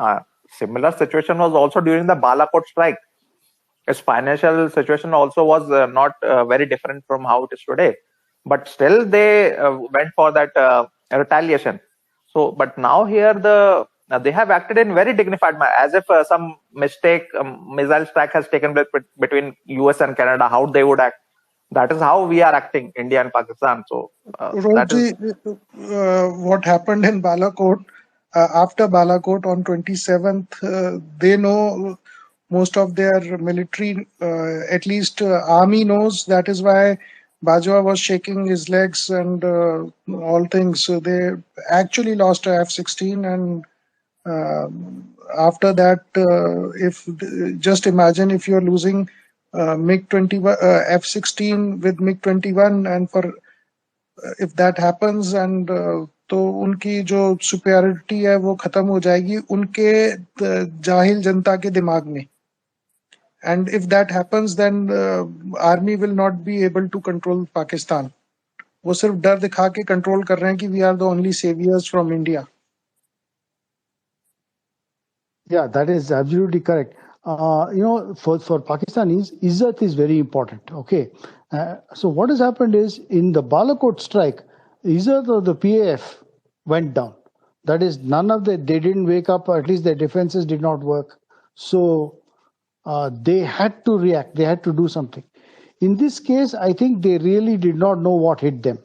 Similar situation was also during the Balakot strike. Its financial situation also was not very different from how it is today, but still they went for that retaliation. So, but now here they have acted in very dignified manner, as if some mistake missile strike has taken place between US and Canada. How they would act? That is how we are acting, India and Pakistan. So that is. What happened in Balakot, after Balakot on 27th, they know most of their military, at least army knows. That is why Bajwa was shaking his legs and all things. So they actually lost a F-16, and after that, if just imagine if you're losing MiG-21, F-16 with MiG-21, and for if that happens, and तो उनकी जो superiority है वो खत्म हो जाएगी उनके जाहिल जनता के दिमाग में. And if that happens, then army will not be able to control Pakistan. वो सिर्फ डर दिखा के कंट्रोल कर रहे हैं कि we are the only saviors from India. Yeah, that is absolutely correct. For Pakistanis, Izzat is very important. Okay. So what has happened is in the Balakot strike, Izzat of the PAF went down. That is, they didn't wake up, or at least their defenses did not work. So they had to react. They had to do something. In this case, I think they really did not know what hit them.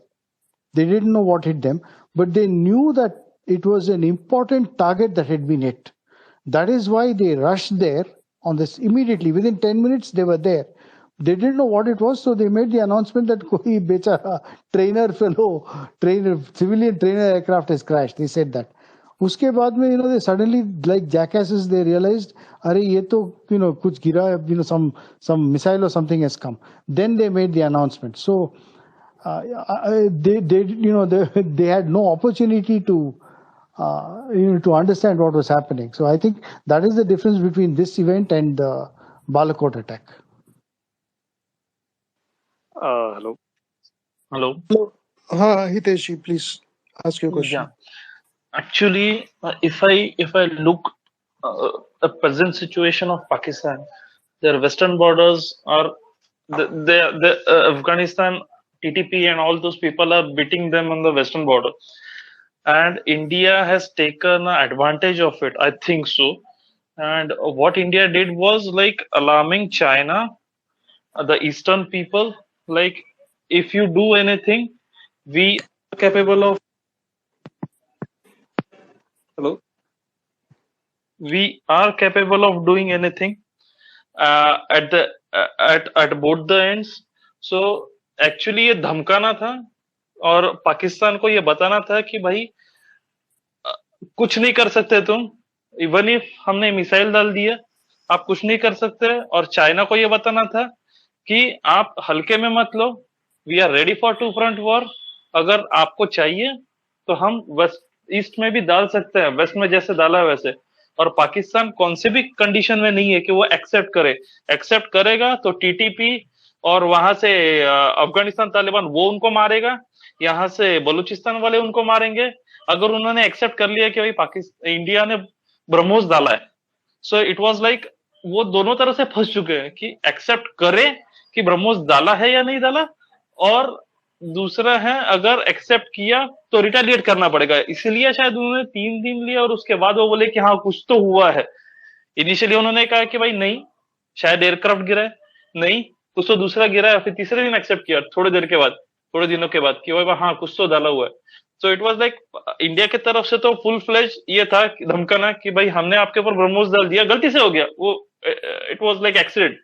They didn't know what hit them, but they knew that it was an important target that had been hit. That is why they rushed there on this immediately. Within 10 minutes, they were there. They didn't know what it was, so they made the announcement that koi bechara civilian trainer aircraft has crashed. They said that. Uske baad mein, they suddenly, like jackasses, they realized, "Arey, ye to, kuch gira, some missile or something has come." Then they made the announcement. So they had no opportunity to understand what was happening. So I think that is the difference between this event and the Balakot attack. Hello. Hello. Hiteshi, please ask your question. Yeah. Actually, if I look the present situation of Pakistan, their western borders are the Afghanistan, TTP, and all those people are beating them on the western border, and India has taken advantage of it. I think so. And what India did was like alarming China, the eastern people, like if you do anything, we are capable of. Hello. We are capable of doing anything at both the ends. So actually ये धमकाना था और पाकिस्तान को ये बताना था कि भाई कुछ नहीं कर सकते तुम, इवन इफ हमने मिसाइल डाल दिया आप कुछ नहीं कर सकते, और चाइना को ये बताना था कि आप हल्के में मत लो, we are ready for to front war, अगर आपको चाहिए तो हम वेस्ट ईस्ट में भी डाल सकते हैं, वेस्ट में जैसे डाला है वैसे। और पाकिस्तान कौन से भी कंडीशन में नहीं है कि वो एक्सेप्ट करे, एक्सेप्ट करेगा तो टीटीपी और वहां से अफगानिस्तान तालिबान वो उनको मारेगा, यहाँ से बलूचिस्तान वाले उनको मारेंगे। अगर उन्होंने एक्सेप्ट कर लिया कि भाई पाकिस्तान इंडिया ने ब्रह्मोस डाला है, सो इट वाज लाइक वो दोनों तरह से फंस चुके हैं कि एक्सेप्ट करे कि ब्रह्मोस डाला है या नहीं डाला, और दूसरा है अगर एक्सेप्ट किया तो रिटेलिएट करना पड़ेगा। इसीलिए शायद उन्होंने 3 दिन लिया और उसके बाद वो बोले कि हाँ कुछ तो हुआ है। इनिशियली उन्होंने कहा कि भाई नहीं शायद एयरक्राफ्ट गिरा है, नहीं कुछ तो दूसरा गिरा है, फिर तीसरे दिन एक्सेप्ट किया थोड़ी देर के बाद, थोड़े दिनों के बाद कि भाई हाँ कुछ तो डाला हुआ है। So it was like India की तरफ से तो फुल फ्लेज ये था धमकाना कि भाई हमने आपके ऊपर ब्रह्मोस डाल दिया, गलती से हो गया वो, इट वाज लाइक एक्सीडेंट।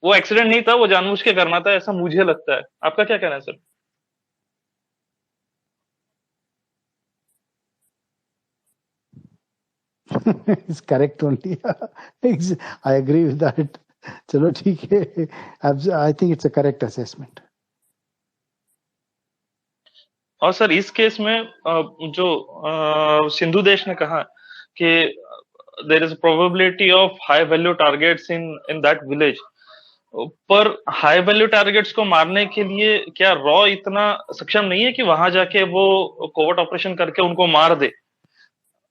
वो एक्सीडेंट नहीं था, वो जानबूझ के करना था, ऐसा मुझे लगता है। आपका क्या कहना है sir? It's correct only. I agree with that. चलो ठीक है, I think it's a correct assessment. और सर इस केस में जो सिंधु देश ने कहा कि there is probability of high value targets in that village, पर हाई वैल्यू टारगेट्स को मारने के लिए क्या रॉ इतना सक्षम नहीं है कि वहां जाके वो कोवर्ट ऑपरेशन करके उनको मार दे?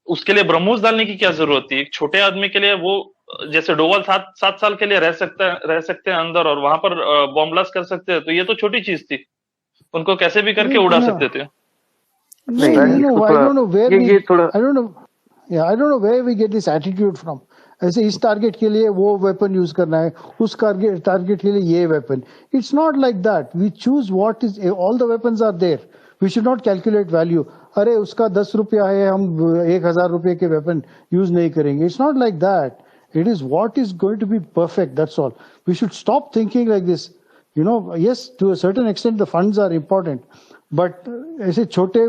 उसके लिए ब्रह्मोस डालने की क्या जरूरत थी? एक छोटे आदमी के लिए वो, जैसे डोवाल 7 साल के लिए रह सकते हैं अंदर और वहां पर बॉम्ब ब्लास्ट कर सकते हैं, तो ये तो छोटी चीज थी, उनको कैसे भी करके उड़ा सकते थे। No, नहीं, you know, इसको I थोड़ा don't know where ये थोड़ा I don't know, yeah, I don't know where we get this attitude from. ऐसे इस टारगेट के लिए वो वेपन यूज करना है, उस टारगेट के लिए ये weapon. It's not like that. We choose what is, all the weapons are there. We should not calculate value. अरे उसका 10 रुपया है, हम 1000 रुपये के वेपन यूज नहीं करेंगे. It's not like that. It is what is going to be perfect. That's all. We should stop thinking like this. You know, yes, to a certain extent, the funds are important. But ऐसे छोटे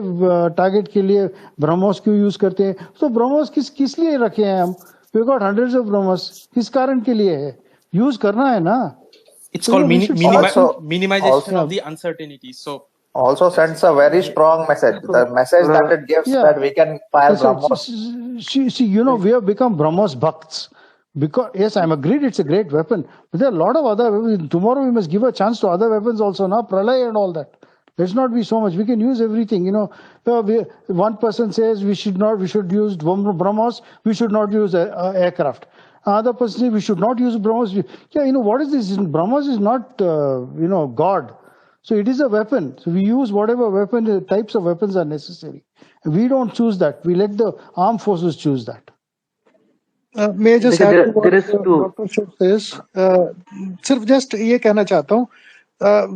target के लिए ब्रह्मोस क्यों use करते हैं? तो ब्रह्मोस किस लिए रखे हैं हम? We got hundreds of BrahMos. किस कारण के लिए है? यूज करना है ना. It's So, called we should Also, minimization also, of the uncertainty. So also sends a very strong message. The message that it gives Yeah. that we can fire So, BrahMos. see, you know, we have become BrahMos Bhakts. Because, yes, I'm agreed it's a great weapon. But there are a lot of other weapons. Tomorrow we must give a chance to other weapons also, now Pralay and all that. Let's not be so much. We can use everything, you know. One person says we should use BrahMos, we should not use aircraft. Another person says we should not use BrahMos. Yeah, you know, what is this? BrahMos is not, God. So it is a weapon. So we use whatever weapon, types of weapons are necessary. We don't choose that. We let the armed forces choose that. May I just देखिए, add to what there is two. Dr. Shuk says? सिर्फ just ये कहना चाहता हूँ,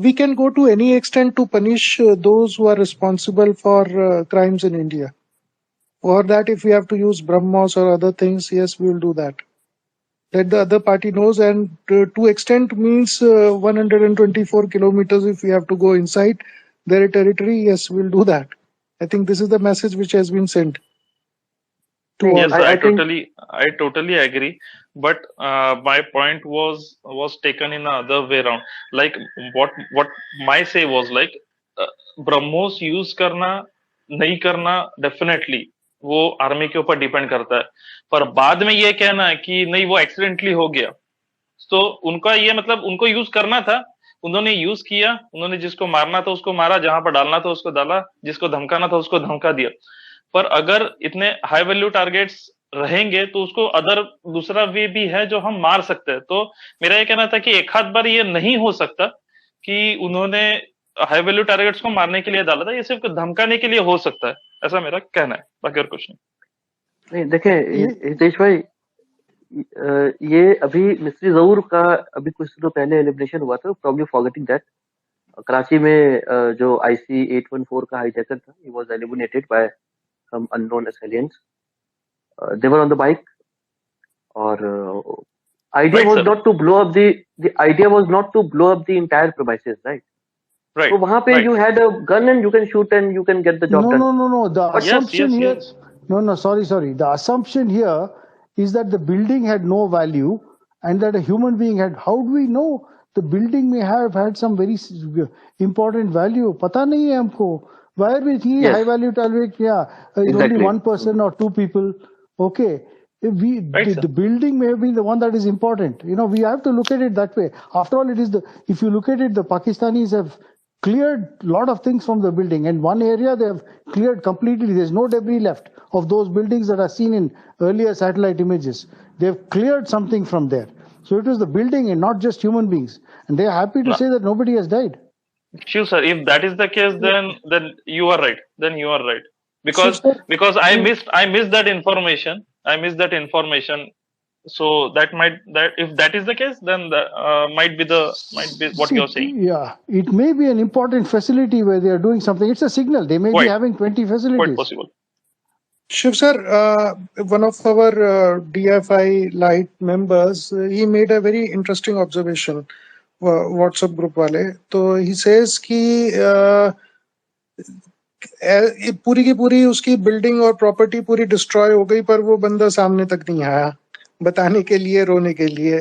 we can go to any extent to punish those who are responsible for crimes in India. For that, if we have to use BrahMos or other things, yes, we will do that. Let the other party knows, and to extent means 124 kilometers. If we have to go inside their territory, yes, we'll do that. I think this is the message which has been sent to all. Yes, I I think totally agree. But my point was taken in the other way around. Like what my say was like, BrahMos use करना नहीं करना definitely वो army के ऊपर depend करता है, पर बाद में ये कहना है कि नहीं वो एक्सीडेंटली हो गया, तो उनका ये मतलब उनको यूज करना था, उन्होंने यूज किया, उन्होंने जिसको मारना था उसको मारा, जहां पर डालना था उसको डाला, जिसको धमकाना था उसको धमका दिया। पर अगर इतने हाई वैल्यू टारगेट्स रहेंगे तो उसको अदर दूसरा वे भी है जो हम मार सकते हैं। तो मेरा ये कहना था कि एक आध बार ये नहीं हो सकता कि उन्होंने हाई वैल्यू टारगेट्स को मारने के लिए डाला था, ये सिर्फ धमकाने के लिए हो सकता है, ऐसा मेरा कहना है, बाकी और कुछ नहीं। देखें हितेश भाई, ये अभी मिस्ट्री जरूर का अभी कुछ दिनों पहले एलिमिनेशन हुआ था, प्रॉब्ली फॉरगेटिंग दैट। कराची में जो IC 814 का हाईजैकर था, he was eliminated by some unknown assailants. They were on the bike, or idea Right, was sir. not to blow up the idea was not to blow up the entire premises, right? Right. So वहाँ पे right. you had a gun and you can shoot and you can get the job done. No. The But yes, assumption yes, here. yes. No. Sorry. The assumption here is that the building had no value and that a human being had. How do we know the building may have had some very important value? पता नहीं है हमको. Why are we thinking Yes. high value target? Yeah, it's only Exactly. one person or two people. Okay. Right, sir. The building may be the one that is important. You know, we have to look at it that way. After all, it is if you look at it, the Pakistanis have cleared a lot of things from the building, and one area they have cleared completely. There's no debris left of those buildings that are seen in earlier satellite images. They've cleared something from there. So it was the building and not just human beings. And they're happy to No. say that nobody has died. Sure, sir. If that is the case, then you are right. Then you are right. Because So, sir, because I missed that information. I missed that information So that if that is the case, then might be what See, you're saying. yeah, it may be an important facility where they are doing something. It's a signal. They may be Quite having 20 quite facilities. possible. Shiv sir, one of our DFIlite members, he made a very interesting observation. WhatsApp group वाले, तो he says कि पूरी की पूरी उसकी building और property पूरी destroy हो गई, पर वो बंदा सामने तक नहीं आया बताने के लिए, रोने के लिए.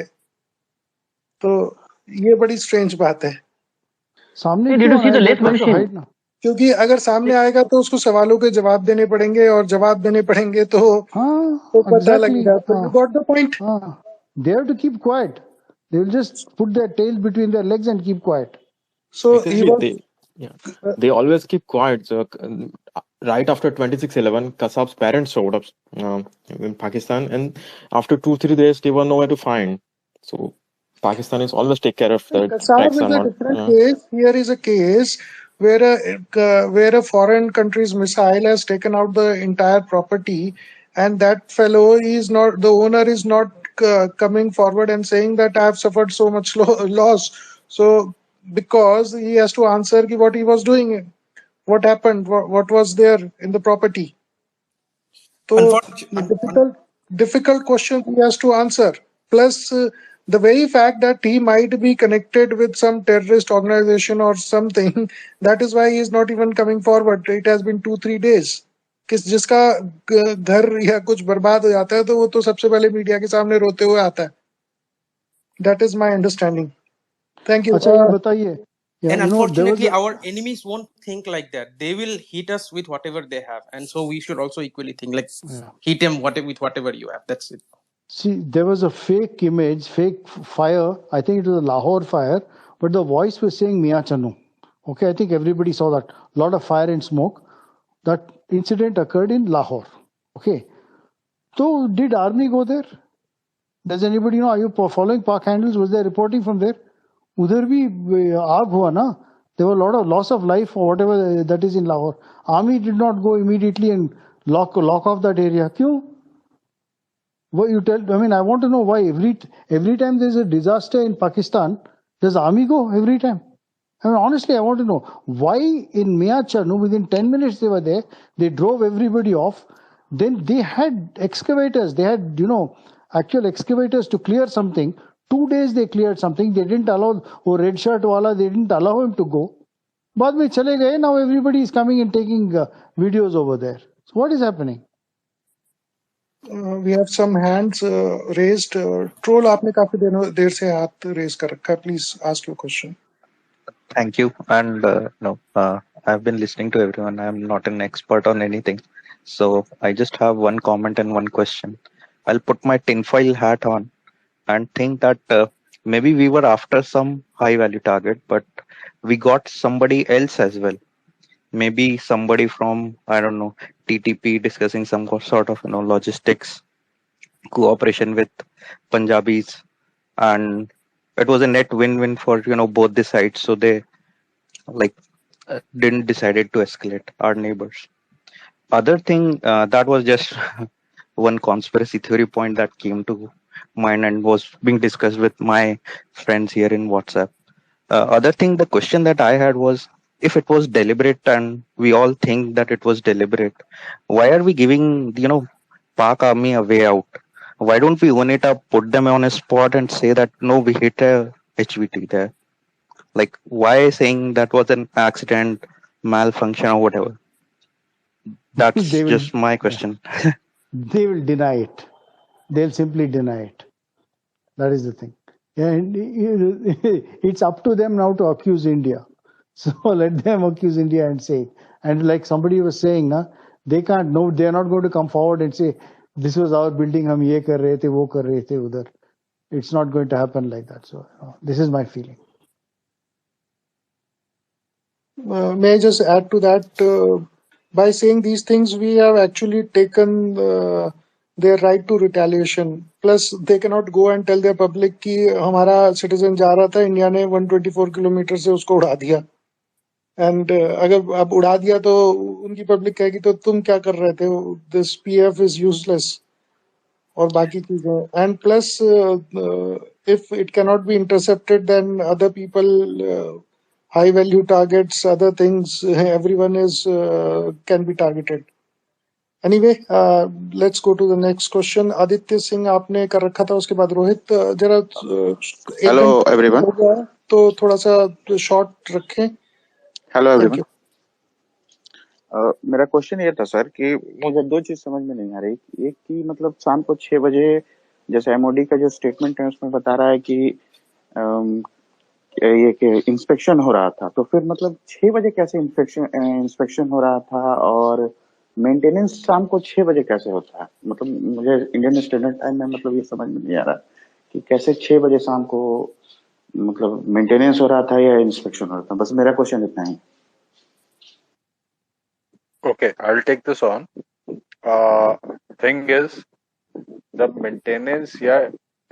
तो ये बड़ी स्ट्रेंज बात है. सामने Hey, did क्यों you see आना the है? lathe Go try to machine? hide now. क्योंकि अगर सामने आएगा तो उसको सवालों के जवाब देने पड़ेंगे, और जवाब देने पड़ेंगे तो पता Exactly. लगेगा. तो you got the point. They have to keep quiet. They will just put their tail between their legs and keep quiet. So he Exactly. was, They always keep quiet. So, right after 26/11, Kasab's parents showed up in Pakistan, and after 2-3 days, they were nowhere to find. So Pakistanis always take care of the Kasab tracks is are a not. different case. Here is a case where a foreign country's missile has taken out the entire property, and that fellow is not, the owner is not coming forward and saying that I have suffered so much loss. So because he has to answer ki what he was doing, what happened, what was there in the property. So difficult question he has to answer. Plus, the very fact that he might be connected with some terrorist organization or something, that is why he is not even coming forward. It has been 2-3 days. किस जिसका घर या कुछ बर्बाद हो जाता है तो वो तो सबसे पहले मीडिया के सामने रोते हुए आता है. That is my understanding. Thank you. अच्छा ये बताइए. Yeah, And you know, there was unfortunately, a, our enemies won't think like that. They will hit us with whatever they have, and so we should also equally think like hit them with whatever you have. That's it. see, there was a fake image, fake fire. I think it was a Lahore fire, but the voice was saying Mia Chanu. Okay, I think everybody saw that. A lot of fire and smoke. That incident occurred in Lahore. Okay. So did army go there? Does anybody know? Are you following Park handles? Was there reporting from there? उधर भी आग हुआ ना. There were a lot of loss of life or whatever that is in Lahore. Army did not go immediately and lock off that area. क्यों? What you tell? I mean, I want to know why every time there's a disaster in Pakistan, does army go every time? I mean, honestly, I want to know why in Mia Chanu, within 10 minutes they were there, they drove everybody off. Then they had excavators, they had, actual excavators to clear something. 2 days they cleared something. They didn't allow, red shirt wala, they didn't allow him to go. Baad mein chale gaye, now everybody is coming and taking videos over there. So what is happening? We have some hands raised. Troll, आपने काफी देर से हाथ raise कर रखा है. Please ask your question. Thank you. And I've been listening to everyone. I'm not an expert on anything. So I just have one comment and one question. I'll put my tinfoil hat on and think that maybe we were after some high value target, but we got somebody else as well. Maybe somebody from, I don't know, TTP discussing some sort of, logistics cooperation with Punjabis, and it was a net win-win for, both the sides. So they didn't decided to escalate our neighbors. Other thing that was just one conspiracy theory point that came to mind and was being discussed with my friends here in WhatsApp. Other thing, the question that I had was, if it was deliberate and we all think that it was deliberate, why are we giving, Pak army a way out? Why don't we own it up, put them on a spot and say that, no, we hit a HVT there? Like, why saying that was an accident, malfunction or whatever? That's just my question. They will deny it. They'll simply deny it. That is the thing. And it's up to them now to accuse India. So let them accuse India and say it. And like somebody was saying, they can't know, they're not going to come forward and say, this was our building, hum ye kar rahe the, wo kar rahe the udhar. It's not going to happen like that. So this is my feeling. May I just add to that? By saying these things, we have actually taken their right to retaliation. Plus, they cannot go and tell their public कि हमारा citizen जा रहा था, India ने 124 kilometre से उसको उड़ा दिया. And अगर अब उड़ा दिया तो उनकी पब्लिक कहेगी तो तुम क्या कर रहे थे? This PF is useless. और बाकी चीजें, and plus if it cannot be intercepted, then other people, high value targets, other things, everyone is can be targeted. Anyway, let's go to the next question. Aditya Singh आपने कर रखा था, उसके बाद रोहित, जरा एक Hello घंटा everyone. हो गया तो थोड़ा सा शॉर्ट रखें. Hello thank everyone. यू. मेरा क्वेश्चन ये था सर कि मुझे दो चीज समझ में नहीं आ रही. एक कि मतलब शाम को 6 बजे जैसे एमओडी का जो स्टेटमेंट है उसमें बता रहा है कि ये इंस्पेक्शन हो रहा था, तो फिर मतलब 6 बजे कैसे इंस्पेक्शन हो रहा था और मेंटेनेंस शाम को 6 बजे कैसे होता है? मतलब मुझे इंडियन स्टैंडर्ड टाइम में मतलब ये समझ में नहीं आ रहा कि कैसे 6 बजे शाम को मतलब मेंटेनेंस हो रहा था या इंस्पेक्शन हो रहा था. बस मेरा क्वेश्चन इतना ही. Okay, I'll take this on. Thing is, जब मेंटेनेंस या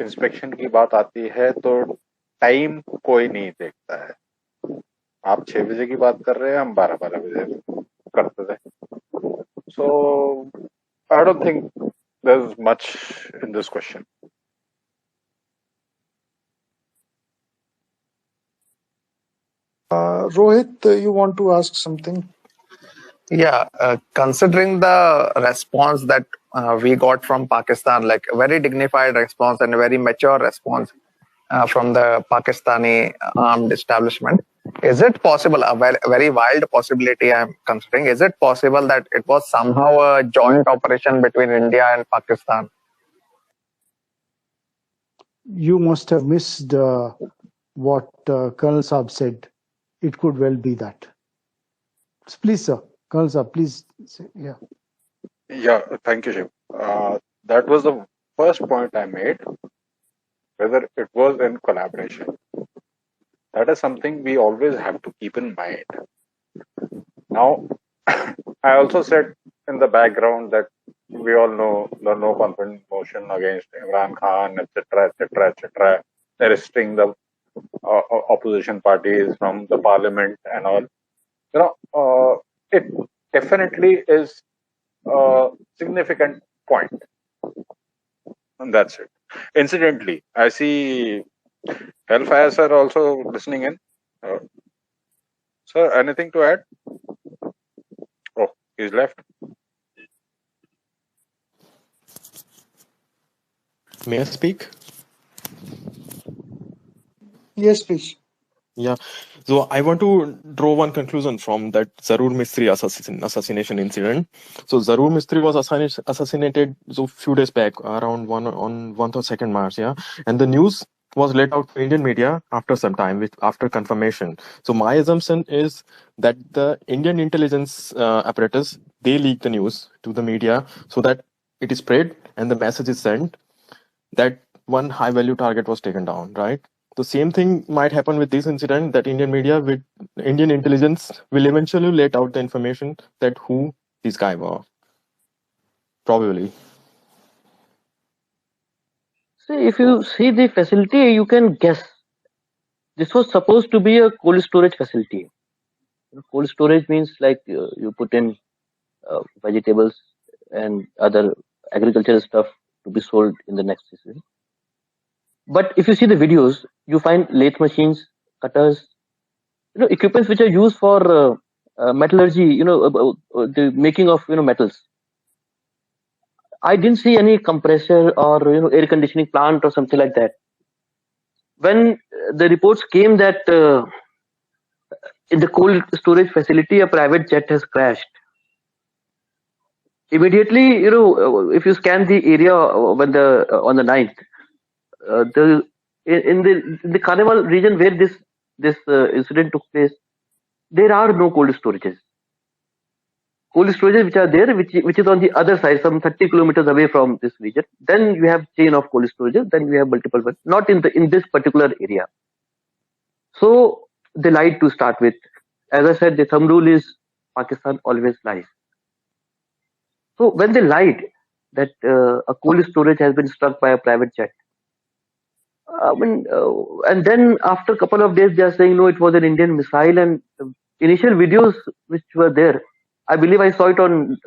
इंस्पेक्शन की बात आती है तो टाइम कोई नहीं देखता है. आप 6 बजे की बात कर रहे हैं, हम 12 बजे करते थे. So I don't think there's much in this question. Rohit, you want to ask something? Yeah, considering the response that we got from Pakistan, like a very dignified response and a very mature response from the Pakistani armed establishment, is it possible, a very wild possibility I'm considering, is it possible that it was somehow a joint operation between India and Pakistan? You must have missed what Colonel Saab said. It could well be that. Please, sir. Colonel Saab, please. Yeah. Yeah, thank you, Shiv. That was the first point I made, whether it was in collaboration. That is something we always have to keep in mind. Now, I also said in the background that we all know the no confidence motion against Imran Khan, etc., etc., etc., arresting the opposition parties from the parliament and all. You know, it definitely is a significant point. And that's it. Incidentally, I see Hellfire sir also listening in. Sir, anything to add? Oh, he's left. May I speak? Yes, please. Yeah. So I want to draw one conclusion from that Zarur Mistri assassination incident. So Zarur Mistri was assassinated so few days back, around 1 or 2nd March, yeah. And the news was let out to Indian media after some time, after confirmation. So my assumption is that the Indian intelligence apparatus, they leak the news to the media so that it is spread and the message is sent that one high value target was taken down, right? The same thing might happen with this incident, that Indian media with Indian intelligence will eventually let out the information that who this guy was. Probably. See, if you see the facility, you can guess. This was supposed to be a cold storage facility. Cold storage means like you put in vegetables and other agricultural stuff to be sold in the next season. But if you see the videos, you find lathe machines, cutters, equipments which are used for metallurgy, the making of metals. I didn't see any compressor or air conditioning plant or something like that. When the reports came that in the cold storage facility a private jet has crashed, immediately if you scan the area when on the 9th, in the Carnival region where this incident took place, there are no cold storages. Cold storages which are there, which is on the other side, some 30 kilometers away from this region. Then you have chain of cold storages. Then we have multiple ones, not in this particular area. So they lied to start with. As I said, the thumb rule is Pakistan always lies. So when they lied that a cold storage has been struck by a private jet, and then after a couple of days they are saying no, it was an Indian missile. And initial videos which were there, I believe I saw it on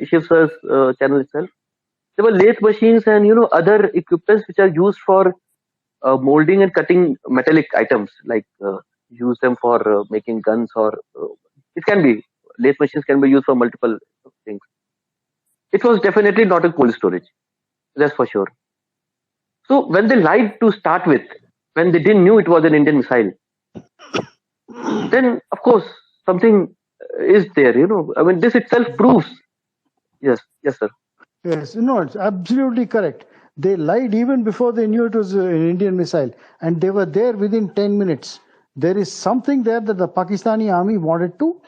Shiv sir's channel itself. there were lathe machines and other equipments which are used for molding and cutting metallic items, like use them for making guns, or it can be lathe machines can be used for multiple things. It was definitely not a cold storage, that's for sure. So when they lied to start with, when they didn't knew it was an Indian missile, then of course something is there. I mean, this itself proves. Yes, sir. Yes, no, it's absolutely correct. They lied even before they knew it was an Indian missile, and they were there within 10 minutes. There is something there that the Pakistani army wanted to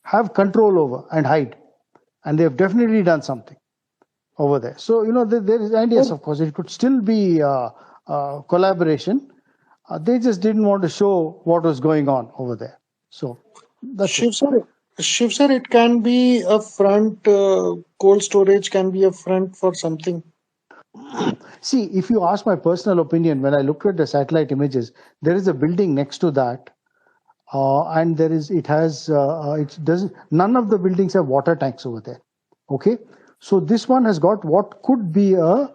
have control over and hide, and they have definitely done something over there. So, there is, and yes, of course, it could still be collaboration. They just didn't want to show what was going on over there. So, that's it. Shiv sir, it can be a front, cold storage can be a front for something. See, if you ask my personal opinion, when I look at the satellite images, there is a building next to that, and none of the buildings have water tanks over there. Okay, so this one has got what could be a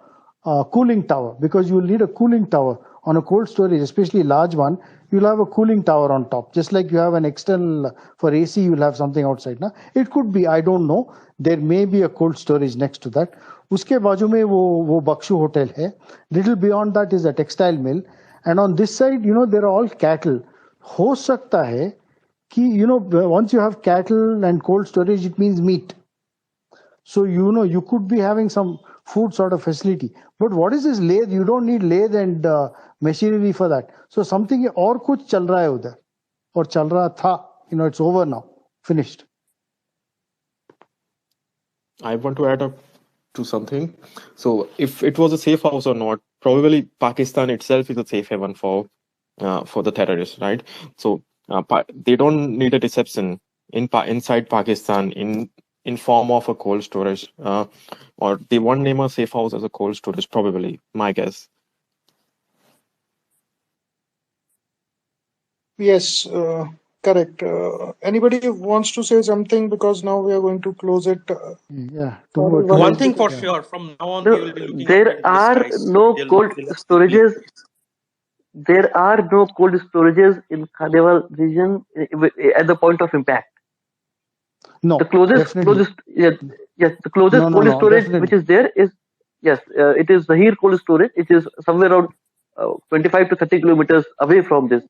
cooling tower, because you will need a cooling tower on a cold storage, especially large one. You'll have a cooling tower on top, just like you have an external for AC. You'll have something outside. Now, it could be, I don't know. There may be a cold storage next to that. उसके बाजू में वो बक्शु hotel है. Little beyond that is a textile mill, and on this side, there are all cattle. हो सकता है कि once you have cattle and cold storage, it means meat. So you could be having some food sort of facility. But what is this lathe? You don't need lathe and machinery for that. So something और कुछ चल रहा है उधर, और चल रहा था. It's over now, finished. I want to add up to something. So if it was a safe house or not, probably Pakistan itself is a safe haven for the terrorists, right? So they don't need a deception inside Pakistan in form of a cold storage, or they won't name a safe house as a cold storage, probably, my guess. Yes, correct. Anybody wants to say something, because now we are going to close it. Yeah. One thing for sure, from now on, we will be looking there are no cold storages. There are no cold storages in Khanewal region at the point of impact. No, the closest the closest cold storage definitely. Which is there is it is Zahir cold storage. It is somewhere around 25 to 30 kilometers away from this.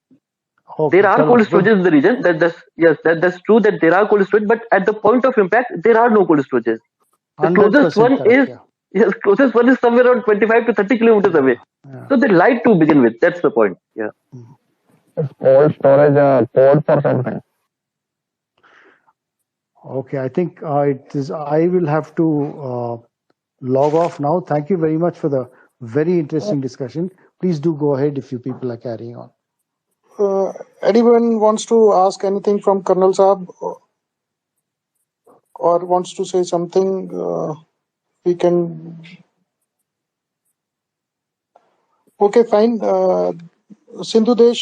Okay, there are cold storages in the region. That's true that there are cold storage, but at the point of impact, there are no cold storages. The closest one is closest one is somewhere around 25 to 30 kilometers away. Yeah. So they lied to begin with. That's the point. Yeah. Cold storage, cold for something. Okay, I think it is. I will have to log off now. Thank you very much for the very interesting discussion. Please do go ahead if you people are carrying on. Anyone wants to ask anything from Colonel Saab, or wants to say something? We can. Okay, fine. Sindhu देश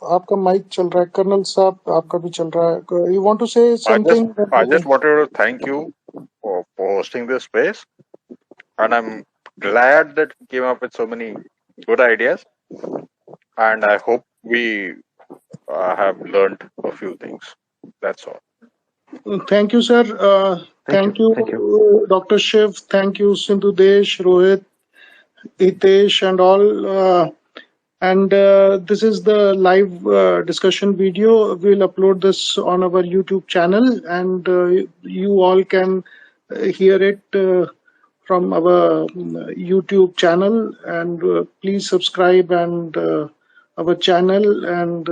आपका mic चल रहा है. Colonel साहब आपका भी चल रहा है. You want to say something? I just wanted to thank you for hosting this space, and I'm glad that you came up with so many good ideas, and I hope we have learned a few things. That's all. Thank you, sir. Thank you, Dr. Shiv. Thank you, Sindhu Desh, Rohit, Hitesh, and all. And this is the live discussion video. We'll upload this on our YouTube channel, and you all can hear it from our YouTube channel. And please subscribe and our channel. And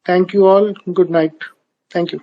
thank you all. Good night. Thank you.